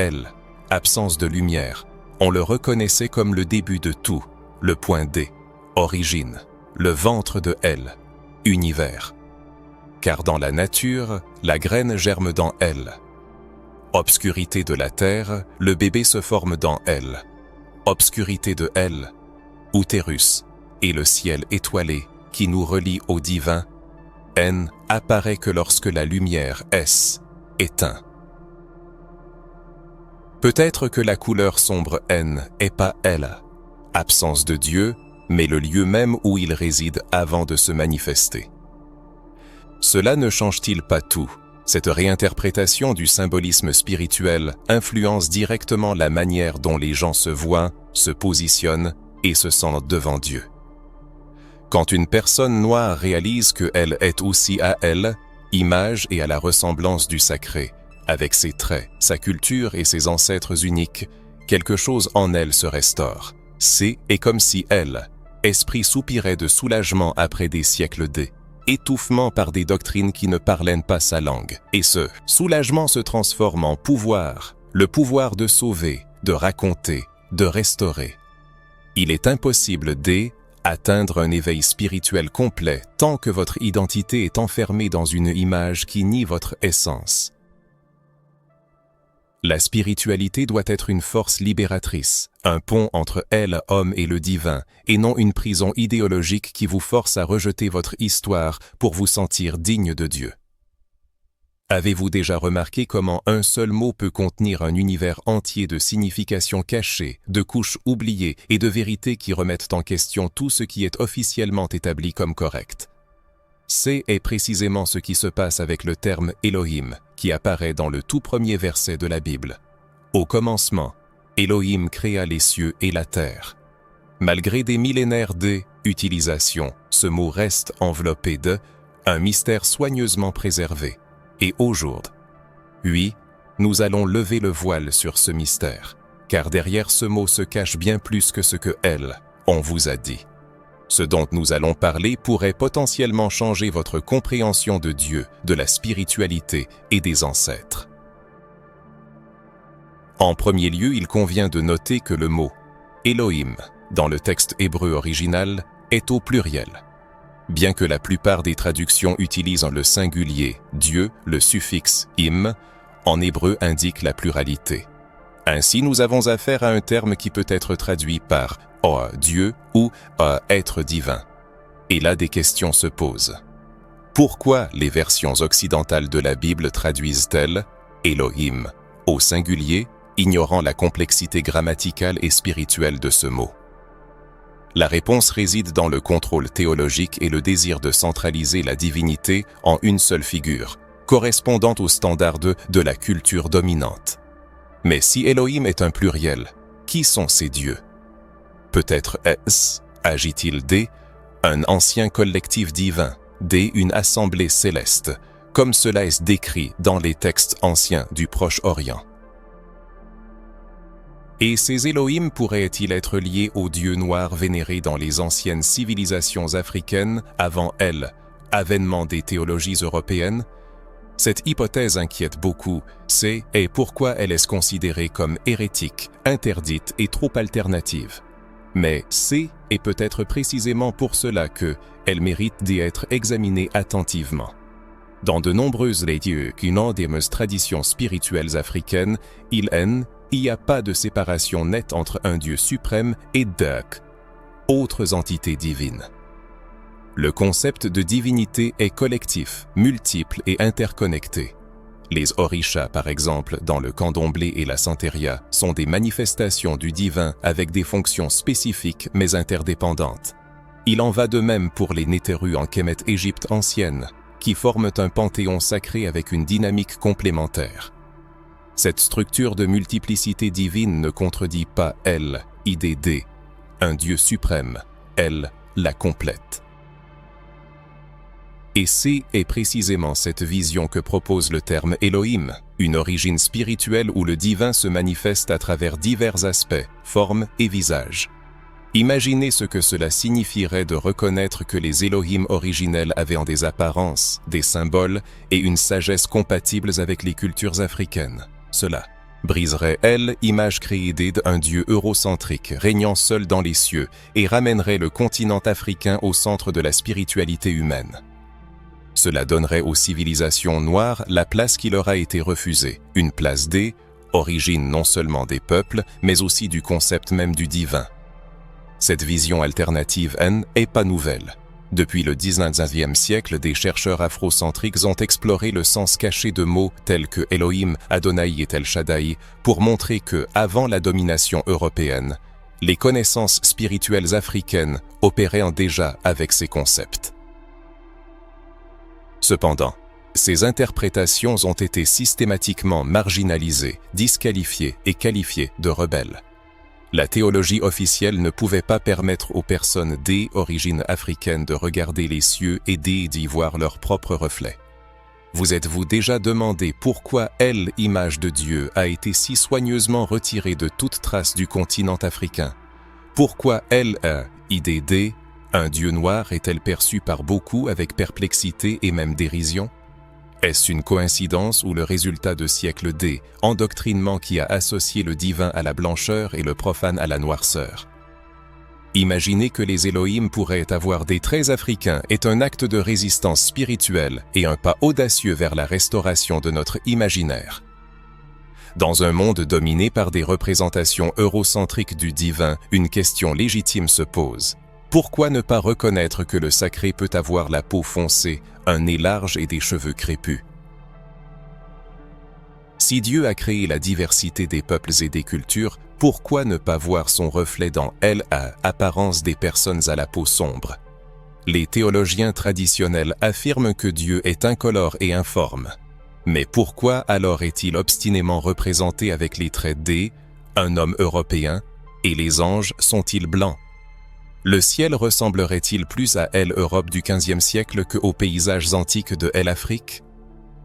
absence de lumière, on le reconnaissait comme le début de tout, le point origine, le ventre de univers. Car dans la nature, la graine germe dans obscurité de la terre, le bébé se forme dans obscurité de utérus, et le ciel étoilé qui nous relie au divin, apparaît que lorsque la lumière est éteint. Peut-être que la couleur sombre est pas absence de Dieu, mais le lieu même où il réside avant de se manifester. Cela ne change-t-il pas tout? Cette réinterprétation du symbolisme spirituel influence directement la manière dont les gens se voient, se positionnent et se sentent devant Dieu. Quand une personne noire réalise qu'elle est aussi à image et à la ressemblance du sacré, avec ses traits, sa culture et ses ancêtres uniques, quelque chose en elle se restaure. C'est comme si esprit soupirait de soulagement après des siècles étouffement par des doctrines qui ne parlent pas sa langue. Et ce soulagement se transforme en pouvoir, le pouvoir de sauver, de raconter, de restaurer. Il est impossible d'atteindre un éveil spirituel complet tant que votre identité est enfermée dans une image qui nie votre essence. La spiritualité doit être une force libératrice, un pont entre elle, homme et le divin, et non une prison idéologique qui vous force à rejeter votre histoire pour vous sentir digne de Dieu. Avez-vous déjà remarqué comment un seul mot peut contenir un univers entier de significations cachées, de couches oubliées et de vérités qui remettent en question tout ce qui est officiellement établi comme correct? C'est précisément ce qui se passe avec le terme Elohim, qui apparaît dans le tout premier verset de la Bible. Au commencement, Elohim créa les cieux et la terre. Malgré des millénaires d'utilisation, ce mot reste enveloppé de un mystère soigneusement préservé. Et aujourd'hui, oui, nous allons lever le voile sur ce mystère, car derrière ce mot se cache bien plus que ce que on vous a dit. Ce dont nous allons parler pourrait potentiellement changer votre compréhension de Dieu, de la spiritualité et des ancêtres. En premier lieu, il convient de noter que le mot « Elohim » dans le texte hébreu original est au pluriel. Bien que la plupart des traductions utilisent le singulier « Dieu », le suffixe « im » en hébreu indique la pluralité. Ainsi, nous avons affaire à un terme qui peut être traduit par « Dieu » ou « être divin ». Et là, des questions se posent. Pourquoi les versions occidentales de la Bible traduisent-elles « Elohim » au singulier, ignorant la complexité grammaticale et spirituelle de ce mot? La réponse réside dans le contrôle théologique et le désir de centraliser la divinité en une seule figure, correspondant aux standards de la culture dominante. Mais si Elohim est un pluriel, qui sont ces dieux? Peut-être agit-il un ancien collectif divin, une assemblée céleste, comme cela est décrit dans les textes anciens du Proche-Orient. Et ces Elohim pourraient-ils être liés aux dieux noirs vénérés dans les anciennes civilisations africaines avant avènement des théologies européennes? Cette hypothèse inquiète beaucoup, c'est pourquoi elle est considérée comme hérétique, interdite et trop alternative. Mais c'est peut-être précisément pour cela qu'elle mérite d'être examinée attentivement. Dans de nombreuses traditions spirituelles africaines, il n'y a pas de séparation nette entre un Dieu suprême et d'autres entités divines. Le concept de divinité est collectif, multiple et interconnecté. Les orishas, par exemple, dans le candomblé et la santeria, sont des manifestations du divin avec des fonctions spécifiques mais interdépendantes. Il en va de même pour les Néteru en Kemet Égypte ancienne, qui forment un panthéon sacré avec une dynamique complémentaire. Cette structure de multiplicité divine ne contredit pas IDD, un Dieu suprême, la complète. Et c'est précisément cette vision que propose le terme Elohim, une origine spirituelle où le divin se manifeste à travers divers aspects, formes et visages. Imaginez ce que cela signifierait de reconnaître que les Elohim originels avaient des apparences, des symboles et une sagesse compatibles avec les cultures africaines. Cela briserait l'image créée d'un Dieu eurocentrique régnant seul dans les cieux et ramènerait le continent africain au centre de la spiritualité humaine. Cela donnerait aux civilisations noires la place qui leur a été refusée, une place origine non seulement des peuples, mais aussi du concept même du divin. Cette vision alternative n'est pas nouvelle. Depuis le 19e siècle, des chercheurs afrocentriques ont exploré le sens caché de mots tels que Elohim, Adonai et El Shaddai pour montrer que, avant la domination européenne, les connaissances spirituelles africaines opéraient déjà avec ces concepts. Cependant, ces interprétations ont été systématiquement marginalisées, disqualifiées et qualifiées de rebelles. La théologie officielle ne pouvait pas permettre aux personnes d'origine africaine de regarder les cieux et d'y voir leur propre reflet. Vous êtes-vous déjà demandé pourquoi l'image de Dieu a été si soigneusement retirée de toute trace du continent africain? Pourquoi IDD, un Dieu noir, est-elle perçue par beaucoup avec perplexité et même dérision? Est-ce une coïncidence ou le résultat de siècles d'endoctrinement qui a associé le divin à la blancheur et le profane à la noirceur? Imaginez que les Elohim pourraient avoir des traits africains est un acte de résistance spirituelle et un pas audacieux vers la restauration de notre imaginaire. Dans un monde dominé par des représentations eurocentriques du divin, une question légitime se pose. Pourquoi ne pas reconnaître que le sacré peut avoir la peau foncée, un nez large et des cheveux crépus? Si Dieu a créé la diversité des peuples et des cultures, pourquoi ne pas voir son reflet dans elle à apparence des personnes à la peau sombre? Les théologiens traditionnels affirment que Dieu est incolore et informe. Mais pourquoi alors est-il obstinément représenté avec les traits d', un homme européen, et les anges sont-ils blancs? Le ciel ressemblerait-il plus à Elle Europe du XVe siècle qu'aux paysages antiques de Elle Afrique?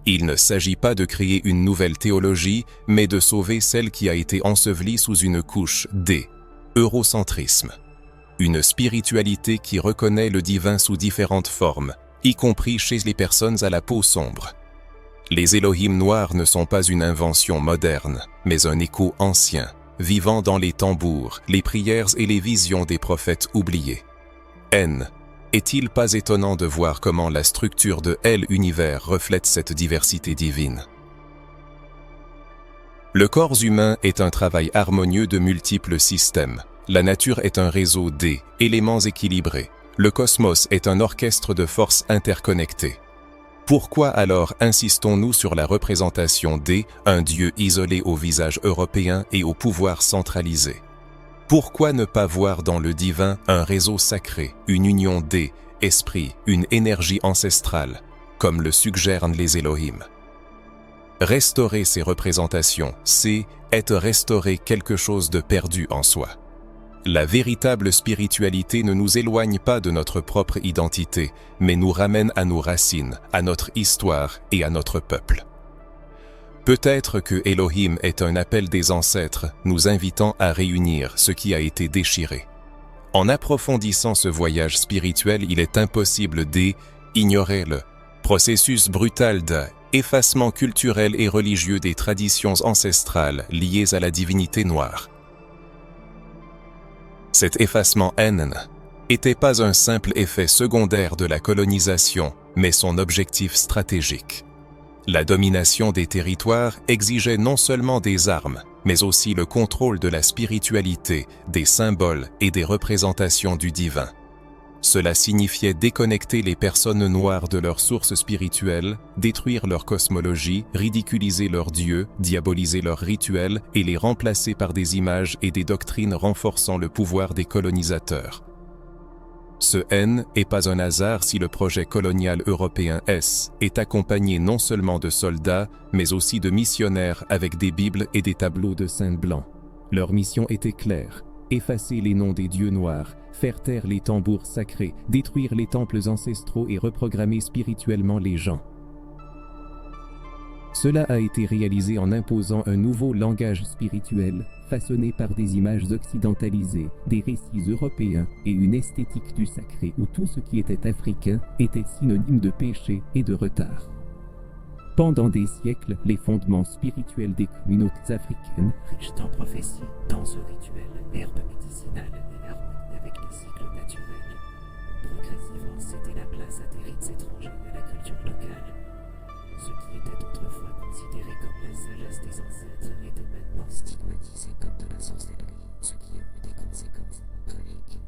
Il ne s'agit pas de créer une nouvelle théologie, mais de sauver celle qui a été ensevelie sous une couche d', eurocentrisme. Une spiritualité qui reconnaît le divin sous différentes formes, y compris chez les personnes à la peau sombre. Les Elohim noirs ne sont pas une invention moderne, mais un écho ancien, vivant dans les tambours, les prières et les visions des prophètes oubliés. N. Est-il pas étonnant de voir comment la structure de L-Univers reflète cette diversité divine? Le corps humain est un travail harmonieux de multiples systèmes. La nature est un réseau d'éléments équilibrés. Le cosmos est un orchestre de forces interconnectées. Pourquoi alors insistons-nous sur la représentation d'un Dieu isolé au visage européen et au pouvoir centralisé? Pourquoi ne pas voir dans le divin un réseau sacré, une union d'esprit, une énergie ancestrale, comme le suggèrent les Elohim? Restaurer ces représentations, c'est restaurer quelque chose de perdu en soi. La véritable spiritualité ne nous éloigne pas de notre propre identité, mais nous ramène à nos racines, à notre histoire et à notre peuple. Peut-être que Elohim est un appel des ancêtres, nous invitant à réunir ce qui a été déchiré. En approfondissant ce voyage spirituel, il est impossible d'ignorer le processus brutal d'effacement culturel et religieux des traditions ancestrales liées à la divinité noire. Cet effacement n'était pas un simple effet secondaire de la colonisation, mais son objectif stratégique. La domination des territoires exigeait non seulement des armes, mais aussi le contrôle de la spiritualité, des symboles et des représentations du divin. Cela signifiait déconnecter les personnes noires de leurs sources spirituelles, détruire leur cosmologie, ridiculiser leurs dieux, diaboliser leurs rituels et les remplacer par des images et des doctrines renforçant le pouvoir des colonisateurs. Ce n'est pas un hasard si le projet colonial européen est accompagné non seulement de soldats, mais aussi de missionnaires avec des bibles et des tableaux de saints blancs. Leur mission était claire: effacer les noms des dieux noirs, faire taire les tambours sacrés, détruire les temples ancestraux et reprogrammer spirituellement les gens. Cela a été réalisé en imposant un nouveau langage spirituel, façonné par des images occidentalisées, des récits européens et une esthétique du sacré où tout ce qui était africain était synonyme de péché et de retard. Pendant des siècles, les fondements spirituels des communautés africaines, riches en prophéties, danses rituelles, herbes médicinales et harmonie avec les cycles naturels, progressivement cédaient la place à des rites étrangers à la culture locale. Ce qui était autrefois considéré comme la sagesse des ancêtres était maintenant stigmatisé comme de la sorcellerie, ce qui a eu des conséquences tragiques.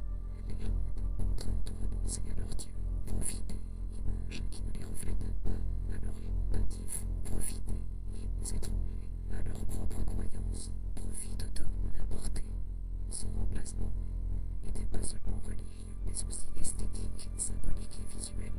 Les gens étaient contraints de renoncer à leur Dieu, profiter d'images qui ne les reflétaient pas à leur monde natif, profiter d'hymnes étrangers à leurs propres croyances, profit de dogmes importés. Son remplacement n'était pas seulement religieux, mais aussi esthétique, symbolique et visuel.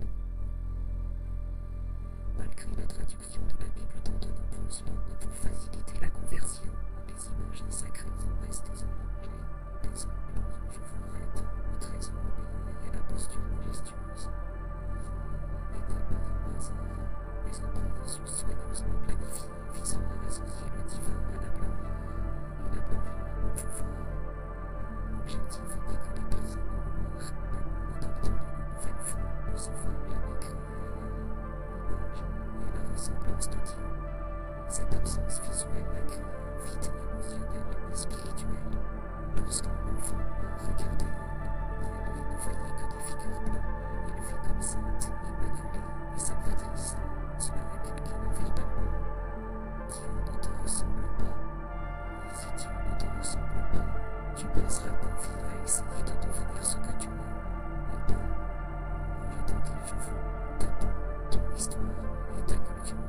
Malgré la traduction de la Bible dans de nombreuses langues pour faciliter la conversion, les images sacrées en restent enragées, des ongles aux cheveux raides, aux traits européens et à la posture majestueuse. Et pas par hasard, mais un processus soigneusement planifié visant à associer le divin à la gloire et la gloire au pouvoir. L'objectif était que les personnes noires, même en adoptant une nouvelle forme, ne se voient jamais créer et la ressemblance de Dieu. Cette absence visuelle a créé un vide émotionnel et spirituel. Lorsqu'un enfant regardait elle ne voyait que des figures blancs, élevées comme saintes, immaculées et salvatrices. Cela inculquait verbalement. Dieu ne te ressemble pas. Et si Dieu ne te ressemble pas, tu passeras ta vie à essayer de devenir ce que tu es. Et pas au lieu de tes cheveux, ta peau, ton histoire et ta culture.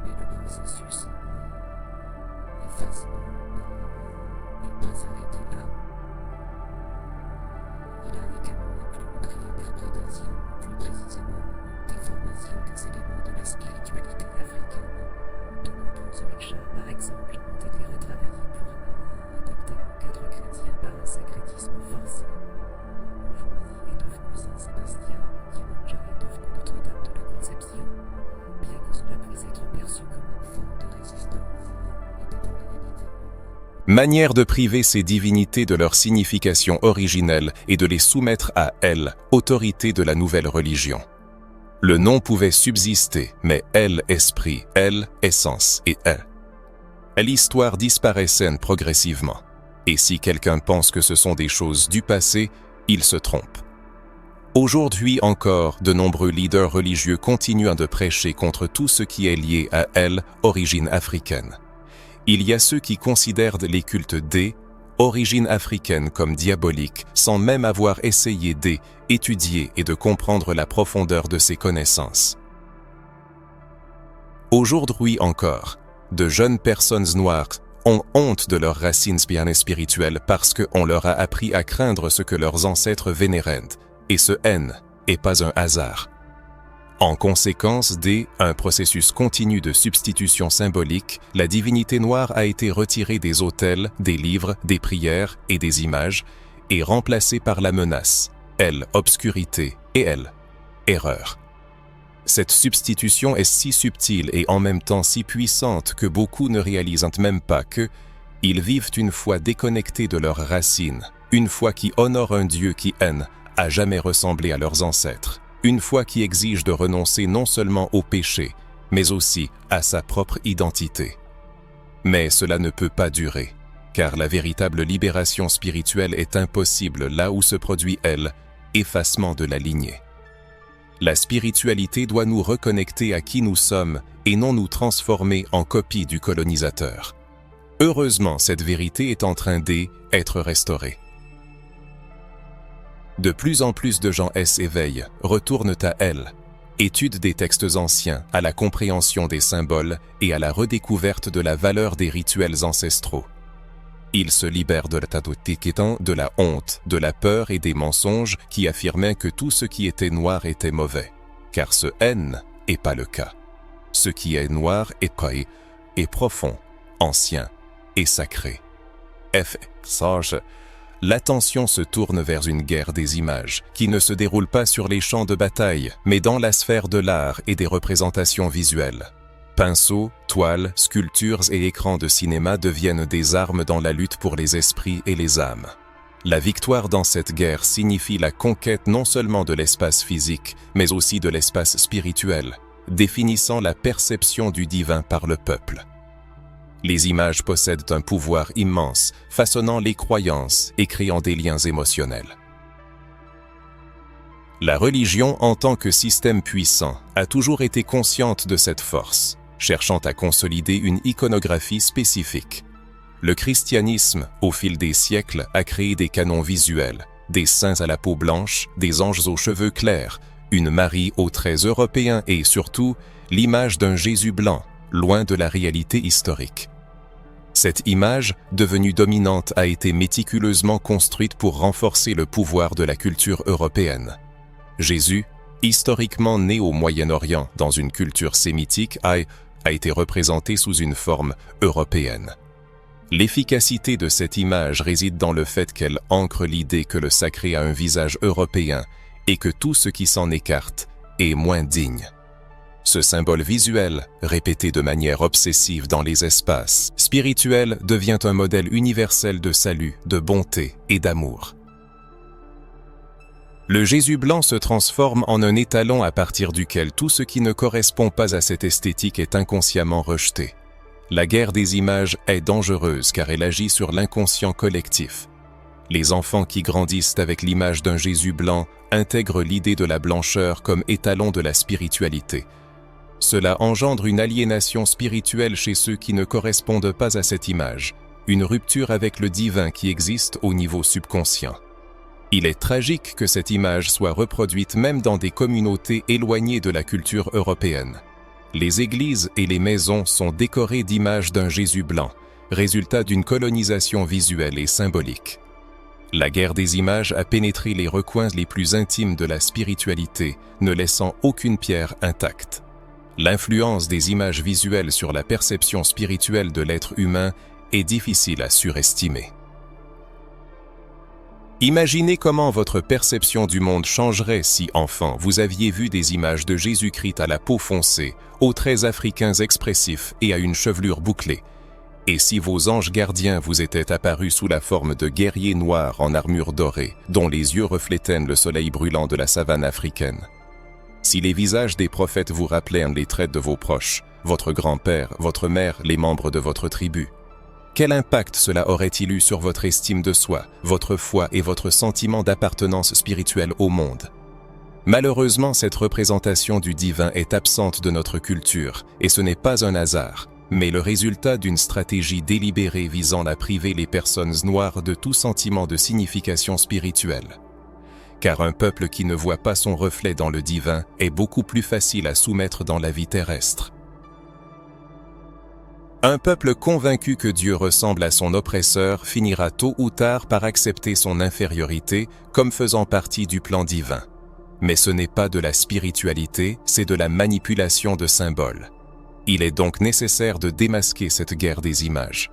Mais le processus est facile, mais pas arrêté là. Il a également inclus une réinterprétation, plus précisément une déformation des éléments de la spiritualité africaine. De nombreux orishas, par exemple, ont été retravaillés pour adaptés au cadre chrétien par un sacrétisme forcé. Aujourd'hui est devenu Saint-Sébastien, Dimanche est devenu Notre-Dame de la Conception, bien que cela puisse être perçu comme une forme de résistance, était en réalité Manière de priver ces divinités de leur signification originelle et de les soumettre à elle, autorité de la nouvelle religion. Le nom pouvait subsister, mais elle, esprit, elle, essence et elle. L'histoire disparaissait progressivement. Et si quelqu'un pense que ce sont des choses du passé, il se trompe. Aujourd'hui encore, de nombreux leaders religieux continuent de prêcher contre tout ce qui est lié à elle, origine africaine. Il y a ceux qui considèrent les cultes des origines africaines comme diaboliques, sans même avoir essayé d'étudier et de comprendre la profondeur de ces connaissances. Aujourd'hui encore, de jeunes personnes noires ont honte de leurs racines bien spirituelles parce qu'on leur a appris à craindre ce que leurs ancêtres vénéraient, et ce haine n'est pas un hasard. En conséquence un processus continu de substitution symbolique, la divinité noire a été retirée des autels, des livres, des prières et des images, et remplacée par la menace, elle, obscurité, et elle, erreur. Cette substitution est si subtile et en même temps si puissante que beaucoup ne réalisent même pas qu'ils vivent une foi déconnectée de leurs racines, une foi qui honore un Dieu qui haine, à jamais ressemblé à leurs ancêtres. Une foi qui exige de renoncer non seulement au péché, mais aussi à sa propre identité. Mais cela ne peut pas durer, car la véritable libération spirituelle est impossible là où se produit, effacement de la lignée. La spiritualité doit nous reconnecter à qui nous sommes et non nous transformer en copie du colonisateur. Heureusement, cette vérité est en train d'être restaurée. De plus en plus de gens s'éveillent, retournent à elle, étudent des textes anciens, à la compréhension des symboles et à la redécouverte de la valeur des rituels ancestraux. Ils se libèrent de la honte, de la peur et des mensonges qui affirmaient que tout ce qui était noir était mauvais, car ce n'est pas le cas. Ce qui est noir est profond, ancien et sacré. Sage. L'attention se tourne vers une guerre des images, qui ne se déroule pas sur les champs de bataille, mais dans la sphère de l'art et des représentations visuelles. Pinceaux, toiles, sculptures et écrans de cinéma deviennent des armes dans la lutte pour les esprits et les âmes. La victoire dans cette guerre signifie la conquête non seulement de l'espace physique, mais aussi de l'espace spirituel, définissant la perception du divin par le peuple. Les images possèdent un pouvoir immense, façonnant les croyances et créant des liens émotionnels. La religion, en tant que système puissant, a toujours été consciente de cette force, cherchant à consolider une iconographie spécifique. Le christianisme, au fil des siècles, a créé des canons visuels, des saints à la peau blanche, des anges aux cheveux clairs, une Marie aux traits européens et surtout l'image d'un Jésus blanc, loin de la réalité historique. Cette image, devenue dominante, a été méticuleusement construite pour renforcer le pouvoir de la culture européenne. Jésus, historiquement né au Moyen-Orient dans une culture sémitique, a été représenté sous une forme européenne. L'efficacité de cette image réside dans le fait qu'elle ancre l'idée que le sacré a un visage européen et que tout ce qui s'en écarte est moins digne. Ce symbole visuel, répété de manière obsessive dans les espaces spirituels, devient un modèle universel de salut, de bonté et d'amour. Le Jésus blanc se transforme en un étalon à partir duquel tout ce qui ne correspond pas à cette esthétique est inconsciemment rejeté. La guerre des images est dangereuse car elle agit sur l'inconscient collectif. Les enfants qui grandissent avec l'image d'un Jésus blanc intègrent l'idée de la blancheur comme étalon de la spiritualité. Cela engendre une aliénation spirituelle chez ceux qui ne correspondent pas à cette image, une rupture avec le divin qui existe au niveau subconscient. Il est tragique que cette image soit reproduite même dans des communautés éloignées de la culture européenne. Les églises et les maisons sont décorées d'images d'un Jésus blanc, résultat d'une colonisation visuelle et symbolique. La guerre des images a pénétré les recoins les plus intimes de la spiritualité, ne laissant aucune pierre intacte. L'influence des images visuelles sur la perception spirituelle de l'être humain est difficile à surestimer. Imaginez comment votre perception du monde changerait si, enfant, vous aviez vu des images de Jésus-Christ à la peau foncée, aux traits africains expressifs et à une chevelure bouclée, et si vos anges gardiens vous étaient apparus sous la forme de guerriers noirs en armure dorée, dont les yeux reflétaient le soleil brûlant de la savane africaine. Si les visages des prophètes vous rappelaient les traits de vos proches, votre grand-père, votre mère, les membres de votre tribu. Quel impact cela aurait-il eu sur votre estime de soi, votre foi et votre sentiment d'appartenance spirituelle au monde? Malheureusement, cette représentation du divin est absente de notre culture, et ce n'est pas un hasard, mais le résultat d'une stratégie délibérée visant à priver les personnes noires de tout sentiment de signification spirituelle. Car un peuple qui ne voit pas son reflet dans le divin est beaucoup plus facile à soumettre dans la vie terrestre. Un peuple convaincu que Dieu ressemble à son oppresseur finira tôt ou tard par accepter son infériorité comme faisant partie du plan divin. Mais ce n'est pas de la spiritualité, c'est de la manipulation de symboles. Il est donc nécessaire de démasquer cette guerre des images.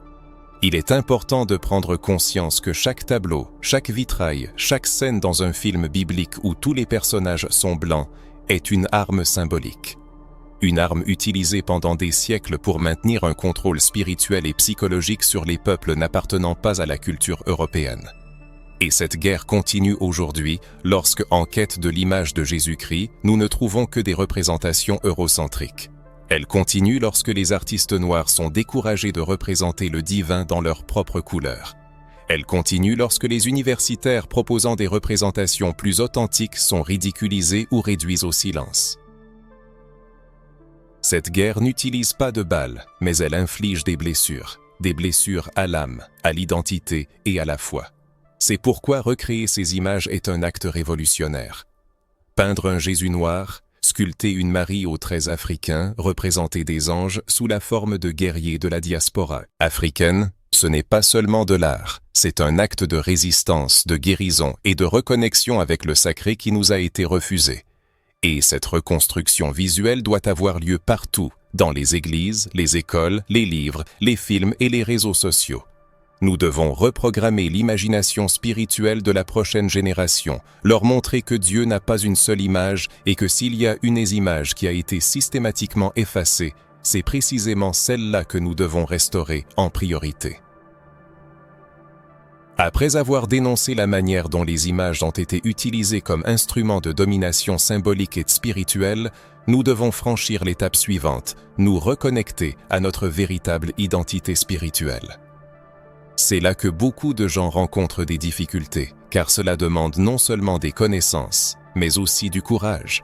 Il est important de prendre conscience que chaque tableau, chaque vitrail, chaque scène dans un film biblique où tous les personnages sont blancs est une arme symbolique. Une arme utilisée pendant des siècles pour maintenir un contrôle spirituel et psychologique sur les peuples n'appartenant pas à la culture européenne. Et cette guerre continue aujourd'hui lorsque, en quête de l'image de Jésus-Christ, nous ne trouvons que des représentations eurocentriques. Elle continue lorsque les artistes noirs sont découragés de représenter le divin dans leur propre couleur. Elle continue lorsque les universitaires proposant des représentations plus authentiques sont ridiculisés ou réduits au silence. Cette guerre n'utilise pas de balles, mais elle inflige des blessures à l'âme, à l'identité et à la foi. C'est pourquoi recréer ces images est un acte révolutionnaire. Peindre un Jésus noir, sculpter une Marie aux traits africains, représenter des anges sous la forme de guerriers de la diaspora africaine, ce n'est pas seulement de l'art, c'est un acte de résistance, de guérison et de reconnexion avec le sacré qui nous a été refusé. Et cette reconstruction visuelle doit avoir lieu partout, dans les églises, les écoles, les livres, les films et les réseaux sociaux. Nous devons reprogrammer l'imagination spirituelle de la prochaine génération, leur montrer que Dieu n'a pas une seule image et que s'il y a une image qui a été systématiquement effacée, c'est précisément celle-là que nous devons restaurer en priorité. Après avoir dénoncé la manière dont les images ont été utilisées comme instruments de domination symbolique et spirituelle, nous devons franchir l'étape suivante, nous reconnecter à notre véritable identité spirituelle. C'est là que beaucoup de gens rencontrent des difficultés, car cela demande non seulement des connaissances, mais aussi du courage.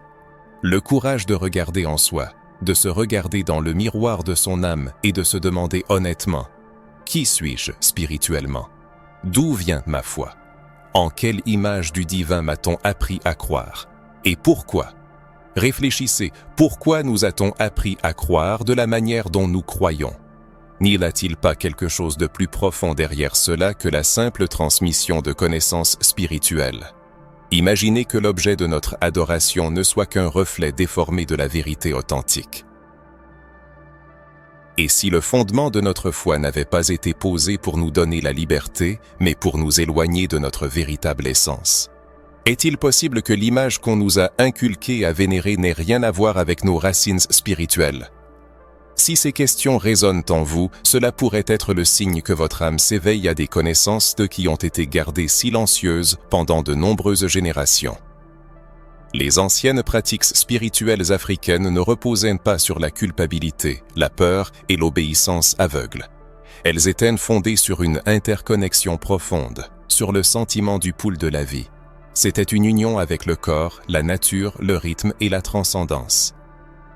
Le courage de regarder en soi, de se regarder dans le miroir de son âme et de se demander honnêtement, qui suis-je spirituellement ? D'où vient ma foi? En quelle image du divin m'a-t-on appris à croire? Et pourquoi? Réfléchissez, pourquoi nous a-t-on appris à croire de la manière dont nous croyons? N'y a-t-il pas quelque chose de plus profond derrière cela que la simple transmission de connaissances spirituelles? Imaginez que l'objet de notre adoration ne soit qu'un reflet déformé de la vérité authentique. Et si le fondement de notre foi n'avait pas été posé pour nous donner la liberté, mais pour nous éloigner de notre véritable essence? Est-il possible que l'image qu'on nous a inculquée à vénérer n'ait rien à voir avec nos racines spirituelles? Si ces questions résonnent en vous, cela pourrait être le signe que votre âme s'éveille à des connaissances qui ont été gardées silencieuses pendant de nombreuses générations. Les anciennes pratiques spirituelles africaines ne reposaient pas sur la culpabilité, la peur et l'obéissance aveugle. Elles étaient fondées sur une interconnexion profonde, sur le sentiment du pouls de la vie. C'était une union avec le corps, la nature, le rythme et la transcendance.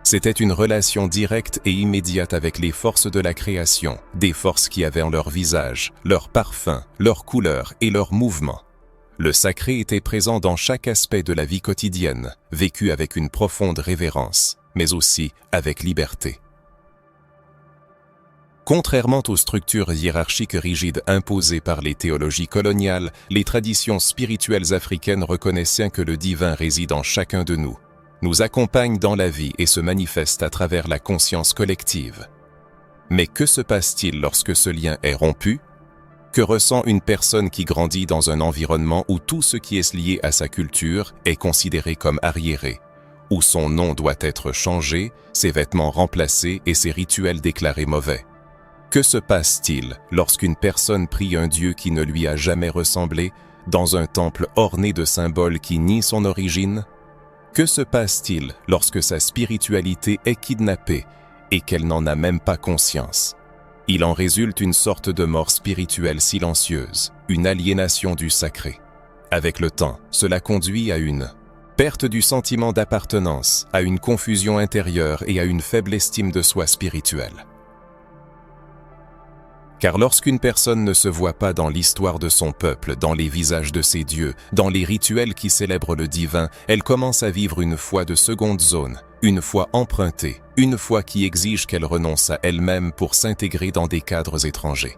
C'était une relation directe et immédiate avec les forces de la création, des forces qui avaient en leur visage, leur parfum, leur couleur et leurs mouvements. Le sacré était présent dans chaque aspect de la vie quotidienne, vécu avec une profonde révérence, mais aussi avec liberté. Contrairement aux structures hiérarchiques rigides imposées par les théologies coloniales, les traditions spirituelles africaines reconnaissaient que le divin réside en chacun de nous, nous accompagne dans la vie et se manifeste à travers la conscience collective. Mais que se passe-t-il lorsque ce lien est rompu? Que ressent une personne qui grandit dans un environnement où tout ce qui est lié à sa culture est considéré comme arriéré, où son nom doit être changé, ses vêtements remplacés et ses rituels déclarés mauvais? Que se passe-t-il lorsqu'une personne prie un Dieu qui ne lui a jamais ressemblé, dans un temple orné de symboles qui nient son origine? Que se passe-t-il lorsque sa spiritualité est kidnappée et qu'elle n'en a même pas conscience? Il en résulte une sorte de mort spirituelle silencieuse, une aliénation du sacré. Avec le temps, cela conduit à une perte du sentiment d'appartenance, à une confusion intérieure et à une faible estime de soi spirituelle. Car lorsqu'une personne ne se voit pas dans l'histoire de son peuple, dans les visages de ses dieux, dans les rituels qui célèbrent le divin, elle commence à vivre une foi de seconde zone, une foi empruntée, une foi qui exige qu'elle renonce à elle-même pour s'intégrer dans des cadres étrangers.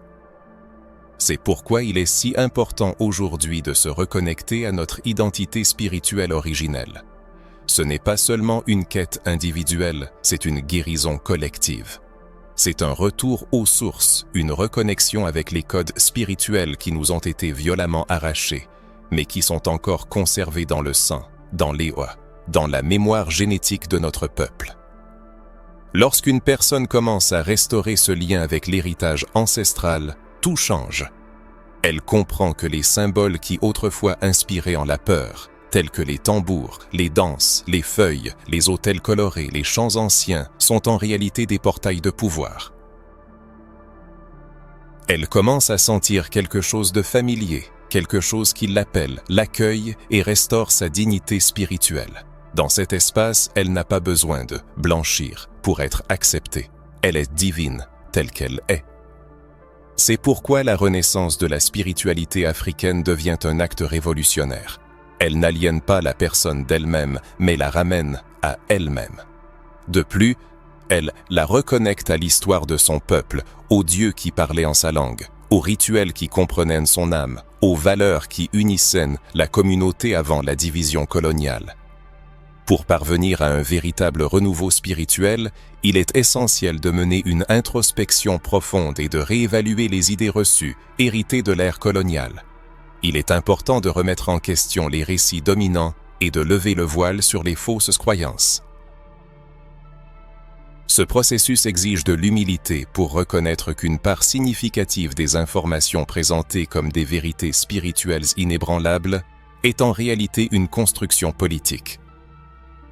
C'est pourquoi il est si important aujourd'hui de se reconnecter à notre identité spirituelle originelle. Ce n'est pas seulement une quête individuelle, c'est une guérison collective. C'est un retour aux sources, une reconnexion avec les codes spirituels qui nous ont été violemment arrachés, mais qui sont encore conservés dans le sang, dans l'éwa, dans la mémoire génétique de notre peuple. Lorsqu'une personne commence à restaurer ce lien avec l'héritage ancestral, tout change. Elle comprend que les symboles qui autrefois inspiraient en la peur, tels que les tambours, les danses, les feuilles, les autels colorés, les chants anciens, sont en réalité des portails de pouvoir. Elle commence à sentir quelque chose de familier, quelque chose qui l'appelle, l'accueille et restaure sa dignité spirituelle. Dans cet espace, elle n'a pas besoin de blanchir pour être acceptée. Elle est divine, telle qu'elle est. C'est pourquoi la renaissance de la spiritualité africaine devient un acte révolutionnaire. Elle n'aliène pas la personne d'elle-même, mais la ramène à elle-même. De plus, elle la reconnecte à l'histoire de son peuple, aux dieux qui parlaient en sa langue, aux rituels qui comprenaient son âme, aux valeurs qui unissaient la communauté avant la division coloniale. Pour parvenir à un véritable renouveau spirituel, il est essentiel de mener une introspection profonde et de réévaluer les idées reçues, héritées de l'ère coloniale. Il est important de remettre en question les récits dominants et de lever le voile sur les fausses croyances. Ce processus exige de l'humilité pour reconnaître qu'une part significative des informations présentées comme des vérités spirituelles inébranlables est en réalité une construction politique.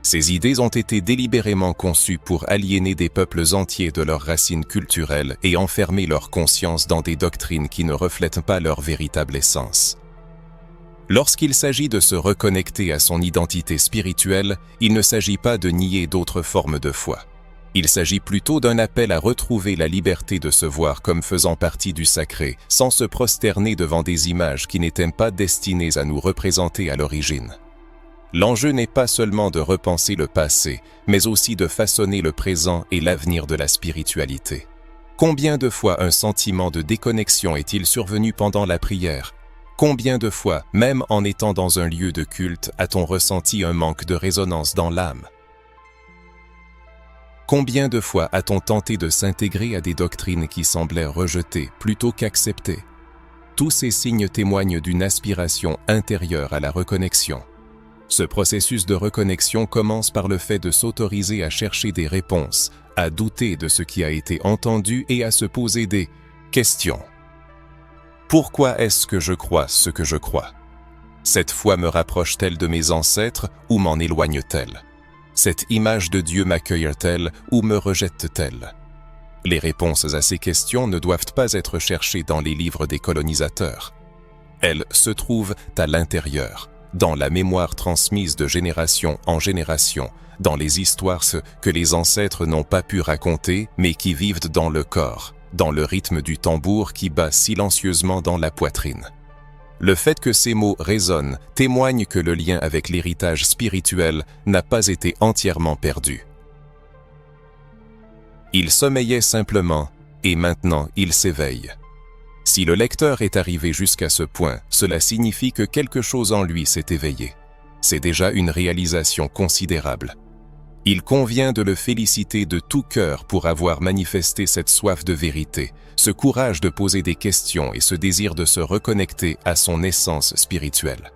Ces idées ont été délibérément conçues pour aliéner des peuples entiers de leurs racines culturelles et enfermer leur conscience dans des doctrines qui ne reflètent pas leur véritable essence. Lorsqu'il s'agit de se reconnecter à son identité spirituelle, il ne s'agit pas de nier d'autres formes de foi. Il s'agit plutôt d'un appel à retrouver la liberté de se voir comme faisant partie du sacré, sans se prosterner devant des images qui n'étaient pas destinées à nous représenter à l'origine. L'enjeu n'est pas seulement de repenser le passé, mais aussi de façonner le présent et l'avenir de la spiritualité. Combien de fois un sentiment de déconnexion est-il survenu pendant la prière? Combien de fois, même en étant dans un lieu de culte, a-t-on ressenti un manque de résonance dans l'âme? Combien de fois a-t-on tenté de s'intégrer à des doctrines qui semblaient rejetées plutôt qu'acceptées? Tous ces signes témoignent d'une aspiration intérieure à la reconnexion. Ce processus de reconnexion commence par le fait de s'autoriser à chercher des réponses, à douter de ce qui a été entendu et à se poser des questions. Pourquoi est-ce que je crois ce que je crois? Cette foi me rapproche-t-elle de mes ancêtres ou m'en éloigne-t-elle? Cette image de Dieu m'accueille-t-elle ou me rejette-t-elle? Les réponses à ces questions ne doivent pas être cherchées dans les livres des colonisateurs. Elles se trouvent à l'intérieur, dans la mémoire transmise de génération en génération, dans les histoires que les ancêtres n'ont pas pu raconter, mais qui vivent dans le corps, dans le rythme du tambour qui bat silencieusement dans la poitrine. Le fait que ces mots résonnent témoigne que le lien avec l'héritage spirituel n'a pas été entièrement perdu. Il sommeillait simplement, et maintenant il s'éveille. Si le lecteur est arrivé jusqu'à ce point, cela signifie que quelque chose en lui s'est éveillé. C'est déjà une réalisation considérable. Il convient de le féliciter de tout cœur pour avoir manifesté cette soif de vérité, ce courage de poser des questions et ce désir de se reconnecter à son essence spirituelle.